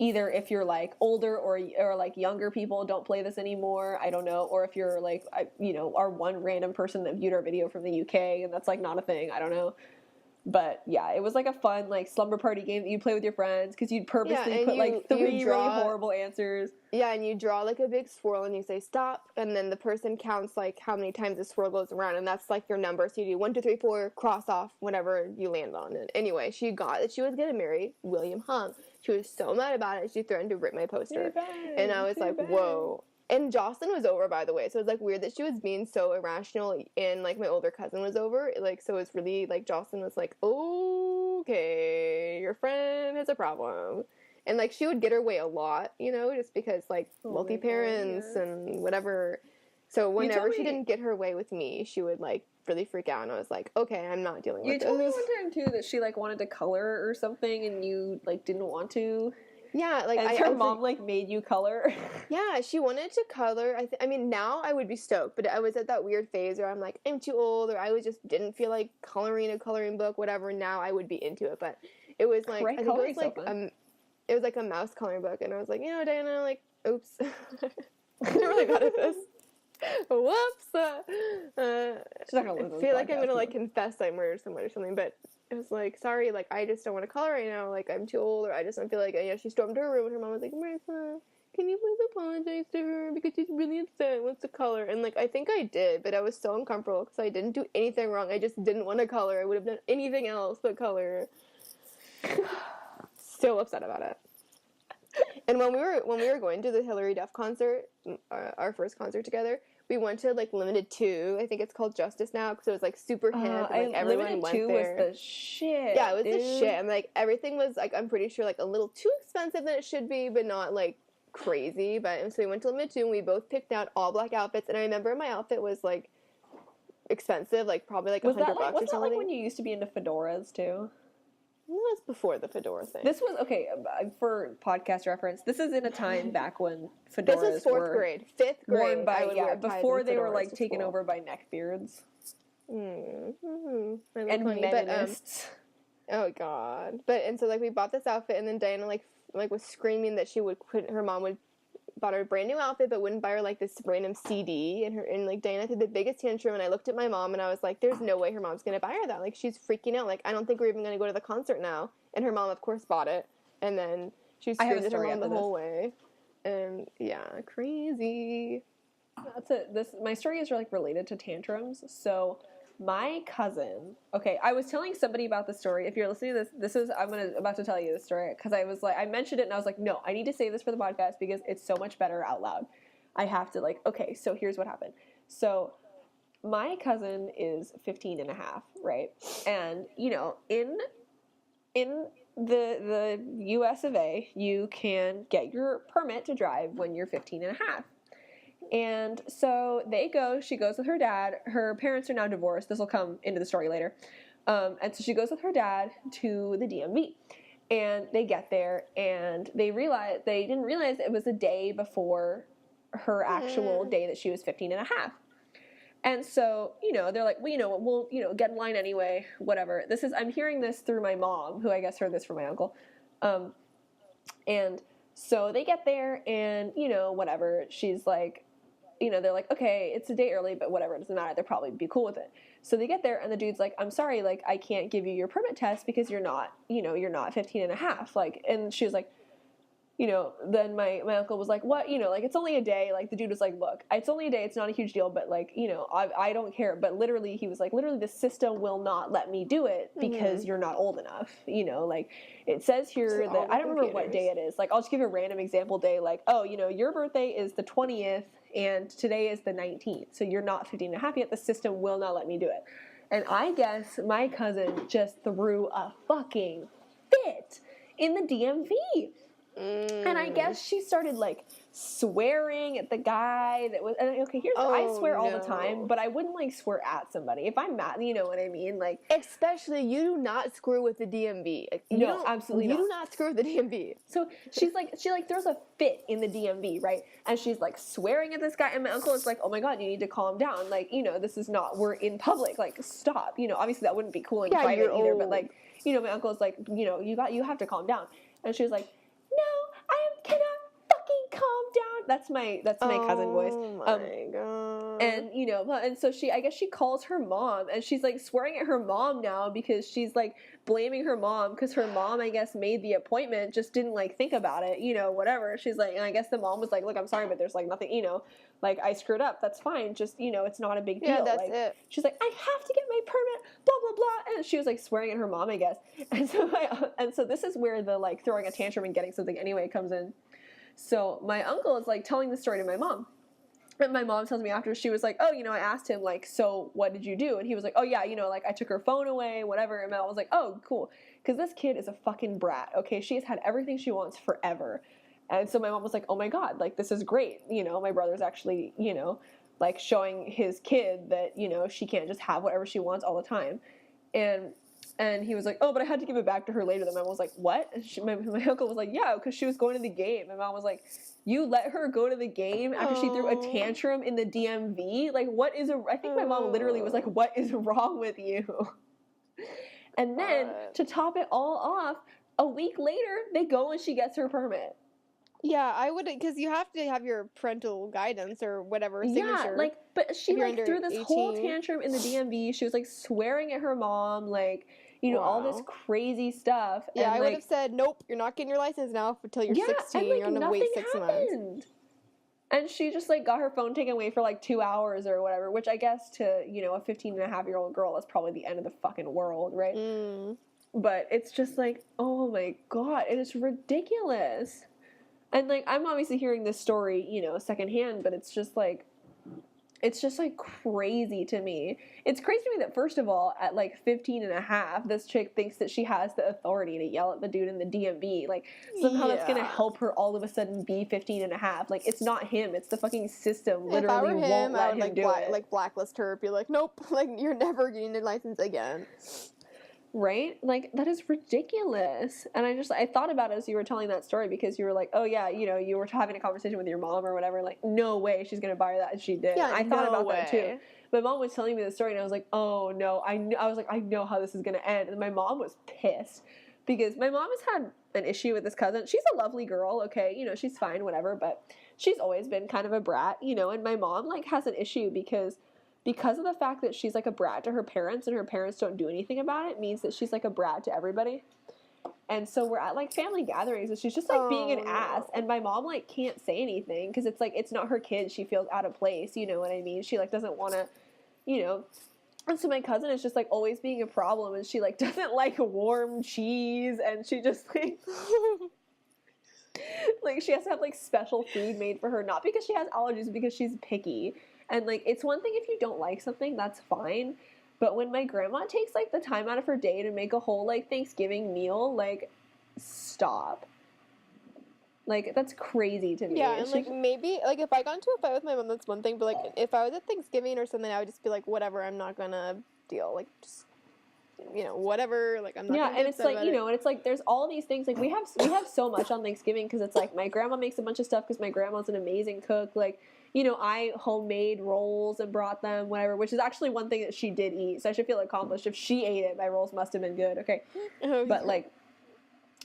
either if you're like older or like younger people don't play this anymore, I don't know, or if you're like, are one random person that viewed our video from the UK and that's like not a thing, I don't know. But yeah, it was like a fun like slumber party game that you'd play with your friends because you'd purposely put like three really horrible answers. Yeah, and you draw like a big swirl and you say stop, and then the person counts like how many times the swirl goes around, and that's like your number. So you do 1, 2, 3, 4, cross off whatever you land on. And anyway, she got that she was gonna marry William Hung. She was so mad about it. She threatened to rip my poster, and I was like, whoa. And Jocelyn was over, by the way, so it was like weird that she was being so irrational, and like my older cousin was over, like, so it was really like Jocelyn was like, okay, your friend has a problem, and like she would get her way a lot, just because like wealthy parents and whatever. So whenever she didn't get her way with me, she would like really freak out, and I was like, okay, I'm not dealing with this. You told me one time too that she like wanted to color or something, and you like didn't want to. Yeah, like and her mom like made you color. Yeah, she wanted to color. I mean, now I would be stoked, but I was at that weird phase where I'm like, I'm too old, or I didn't feel like coloring a coloring book, whatever. Now I would be into it, but it was like I think it was like a mouse coloring book, and I was like, Diana, like, oops, I'm really bad at this. Whoops. She's not gonna I feel like I'm gonna like confess I murdered someone or something, but I was like, sorry, like I just don't want to color right now, like I'm too old, or I just don't feel like she stormed her room and her mom was like, Marissa, can you please apologize to her because she's really upset and wants to color? And like I think I did, but I was so uncomfortable because I didn't do anything wrong. I just didn't want to color. I would have done anything else but color. So upset about it. And when we were going to the Hillary Duff concert, our first concert together, we went to like Limited 2. I think it's called Justice now because it was like super hip. And, like everyone went there. Limited 2 was the shit. Yeah, it was the shit. And like everything was like I'm pretty sure like a little too expensive than it should be, but not like crazy. But so we went to Limited 2 and we both picked out all black outfits. And I remember my outfit was like expensive, like probably like $100 or something. Was that like when you used to be into fedoras too? It was before the fedora thing. This was, okay, for podcast reference, this is in a time back when fedoras this was fourth grade. Fifth grade. Worn by, before they were like taken over by neckbeards. Mm-hmm. And meninists. Oh god. And so like we bought this outfit, and then Diana like was screaming that her mom would bought her a brand new outfit but wouldn't buy her like this random CD, and like Diana threw the biggest tantrum, and I looked at my mom and I was like, there's no way her mom's gonna buy her that, like she's freaking out, like I don't think we're even gonna go to the concert now. And her mom of course bought it, and then she screamed at her mom the whole way, and yeah, crazy. That's it. My story is like related to tantrums. So my cousin, okay, I was telling somebody about this story. If you're listening to this is, I'm about to tell you this story because I was like, I mentioned it and I was like, no, I need to save this for the podcast because it's so much better out loud. I have to like, okay, so here's what happened. So my cousin is 15 and a half, right? And, in the US of A, you can get your permit to drive when you're 15 and a half. And so she goes with her dad. Her parents are now divorced. This will come into the story later. And so she goes with her dad to the DMV. And they get there and they didn't realize it was a day before her actual day that she was 15 and a half. And so, they're like, well, we'll, get in line anyway, whatever. I'm hearing this through my mom, who I guess heard this from my uncle. And so they get there and, whatever. She's like, they're like, okay, it's a day early, but whatever, it doesn't matter. They'll probably be cool with it. So they get there and the dude's like, I'm sorry, like, I can't give you your permit test because you're not 15 and a half. Like, and she was like, then my uncle was like, what, like, it's only a day. Like, the dude was like, look, it's only a day. It's not a huge deal, but like, I don't care. But literally, he was like, literally, the system will not let me do it because you're not old enough. Like, it says here that, I don't remember what day it is. Like, I'll just give you a random example day. Like, oh, your birthday is the 20th and today is the 19th. So you're not 15 and a half yet. The system will not let me do it. And I guess my cousin just threw a fucking fit in the DMV. And I guess she started like swearing at the guy that was, and okay, I swear all the time, but I wouldn't like swear at somebody if I'm mad, you know what I mean? Like, especially you do not screw with the DMV. No, absolutely not. You do not screw with the DMV. So she throws a fit in the DMV, right? And she's like swearing at this guy, and my uncle is like, oh my god, you need to calm down. Like, this is not, we're in public. Like, stop. Obviously that wouldn't be cool in private either, but like, my uncle is like, you have to calm down. And she was like, no, I That's my cousin voice. Oh my god. And, you know, and so I guess she calls her mom, and she's, like, swearing at her mom now because she's, like, blaming her mom because her mom, I guess, made the appointment, just didn't, like, think about it, you know, whatever. She's like, and I guess the mom was like, look, I'm sorry, but there's, like, nothing, you know, like, I screwed up. That's fine. Just, you know, it's not a big deal. Yeah, that's like, it. She's like, I have to get my permit, blah, blah, blah. And she was, like, swearing at her mom, I guess. And so this is where the, like, throwing a tantrum and getting something anyway comes in. So my uncle is, like, telling the story to my mom. And my mom tells me after, she was like, oh, you know, I asked him, like, so what did you do? And he was like, oh, yeah, you know, like, I took her phone away, whatever. And I was like, oh, cool. Because this kid is a fucking brat, okay? She has had everything she wants forever. And so my mom was like, oh, my God, like, this is great. You know, my brother's actually, you know, like, showing his kid that, you know, she can't just have whatever she wants all the time. And he was like, oh, but I had to give it back to her later. Then my mom was like, what? And my uncle was like, yeah, because she was going to the game. My mom was like, you let her go to the game after she threw a tantrum in the DMV? Like, what is I think my mom literally was like, what is wrong with you? And then, to top it all off, a week later, they go and she gets her permit. Yeah, I would, because you have to have your parental guidance or whatever signature. Yeah, like, but she, like, threw this 18. whole tantrum in the DMV. She was, like, swearing at her mom, like, you know, all this crazy stuff. Yeah, and, I like, would have said, nope, you're not getting your license now until you're 16. And, like, you're going to wait 6 months. And she just, like, got her phone taken away for, like, 2 hours or whatever, which I guess to, you know, a 15-and-a-half-year-old girl is probably the end of the fucking world, right? But it's just, like, oh, my God, it is ridiculous. And, like, I'm obviously hearing this story, you know, secondhand, but it's just, like, crazy to me. It's crazy to me that, first of all, at, like, 15 and a half, this chick thinks that she has the authority to yell at the dude in the DMV. Like, somehow that's going to help her all of a sudden be 15 and a half. Like, it's not him. It's the fucking system literally if I were him, won't let I would, him do it. like, blacklist her. Be like, nope, like, you're never getting your license again. Right? Like, that is ridiculous. And I thought about it as you were telling that story because you were like, oh, yeah, you know, you were having a conversation with your mom or whatever. Like, no way she's going to buy her that. And she did. Yeah, I thought about way. that too. My mom was telling me the story and I was like, oh, no. I was like, I know how this is going to end. And my mom was pissed because my mom has had an issue with this cousin. She's a lovely girl, okay? You know, she's fine, whatever. But she's always been kind of a brat, you know? And my mom, like, has an issue because of the fact that she's, like, a brat to her parents and her parents don't do anything about it means that she's, like, a brat to everybody. And so we're at, like, family gatherings and she's just, like, being an ass. And my mom, like, can't say anything because it's, like, it's not her kid. She feels out of place, you know what I mean? She, like, doesn't want to, you know. And so my cousin is just, like, always being a problem and she, like, doesn't like warm cheese and she just, like... like, she has to have, like, special food made for her. Not because she has allergies, but because she's picky. And, like, it's one thing if you don't like something, that's fine. But when my grandma takes, like, the time out of her day to make a whole, like, Thanksgiving meal, like, stop. Like, that's crazy to me. Yeah, and, like, maybe, like, if I got into a fight with my mom, that's one thing. But, like, if I was at Thanksgiving or something, I would just be like, whatever, I'm not gonna deal. Like, just, you know, whatever. Like, I'm not gonna and it's, like, you know, and it's, like, there's all these things. Like, we have so much on Thanksgiving because it's, like, my grandma makes a bunch of stuff because my grandma's an amazing cook. Like, you know, I homemade rolls and brought them, whatever, which is actually one thing that she did eat. So I should feel accomplished. If she ate it, my rolls must have been good. Okay. But, like,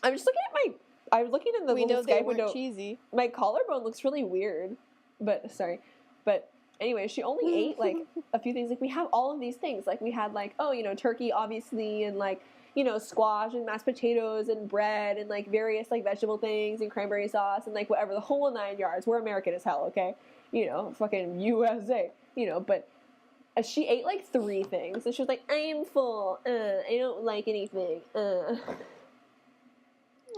I'm just looking at I was looking in the little Skype window. Cheesy. My collarbone looks really weird. But, sorry. But, anyway, she only ate, like, a few things. Like, we have all of these things. Like, we had, like, oh, you know, turkey, obviously, and, like, you know, squash and mashed potatoes and bread and, like, various, like, vegetable things and cranberry sauce and, like, whatever. The whole 9 yards. We're American as hell, okay? You know, fucking USA, you know, but she ate, like, 3 things, and she was like, I am full, I don't like anything,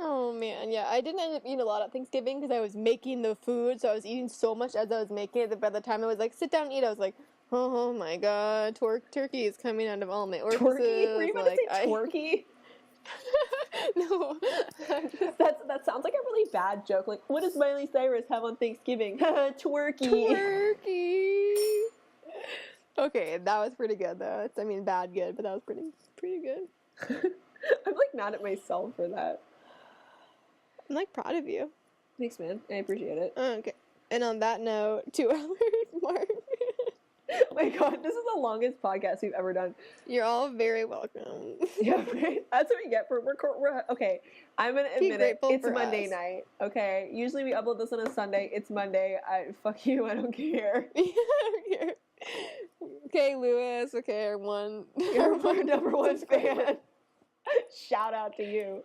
Oh, man, yeah, I didn't end up eating a lot at Thanksgiving because I was making the food, so I was eating so much as I was making it that by the time I was like, sit down and eat, I was like, oh my God, turkey is coming out of all my orifices. Turkey? Were you about to say twerky? No. That sounds like a really bad joke. Like, what does Miley Cyrus have on Thanksgiving? Twerky. Twerky. Okay, that was pretty good though. I mean, bad good, but that was pretty good. I'm, like, mad at myself for that. I'm, like, proud of you. Thanks, man. I appreciate it. Okay. And on that note, 2 hours mark. Oh my god, this is the longest podcast we've ever done. You're all very welcome. Yeah, right? That's what we get for we're okay. I'm gonna admit it. It's Monday night. Okay, usually we upload this on a Sunday. It's Monday. Fuck you. I don't care. Okay, Lewis. Okay, our number one fan. Shout out to you,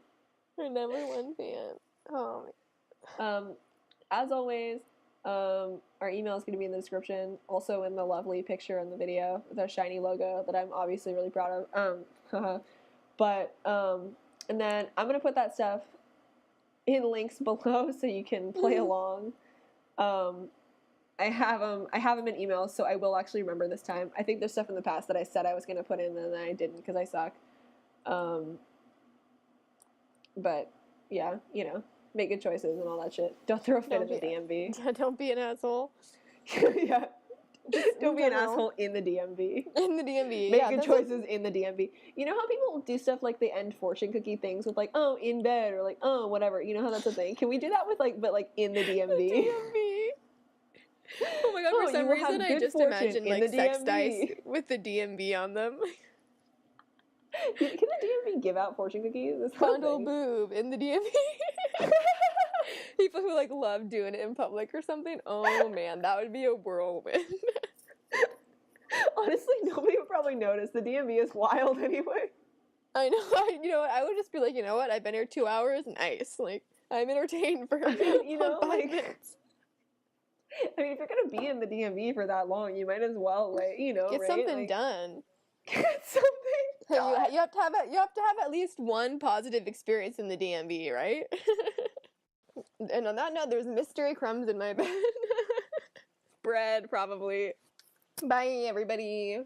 our number one fan. Oh my. As always, our email is going to be in the description, also in the lovely picture in the video with our shiny logo that I'm obviously really proud of. But and then I'm going to put that stuff in links below so you can play along. I have them in emails, so I will actually remember this time. I think there's stuff in the past that I said I was going to put in and then I didn't because I suck. But yeah, you know, make good choices and all that shit. Don't throw a fit in the DMV. Yeah, don't be an asshole. Yeah. Don't be an asshole in the DMV. In the DMV. Make good choices in the DMV. You know how people do stuff like they end fortune cookie things with like, oh, in bed or like, oh, whatever. You know how that's a thing? Can we do that with like, but like in the DMV? The DMV. Oh my god, for some reason I just imagined like sex dice with the DMV on them. Can the DMV give out fortune cookies? Fondle boob in the DMV. People who like love doing it in public or something. Oh man, that would be a whirlwind. Honestly, nobody would probably notice. The DMV is wild anyway. I know. You know what? I would just be like, you know what? I've been here 2 hours. Nice. Like, I'm entertained for 5 minutes. I mean, if you're gonna be in the DMV for that long, you might as well, like, you know, get something done. Get something done. You have to have at least one positive experience in the DMV, right? And on that note, there's mystery crumbs in my bed. Bread, probably. Bye, everybody.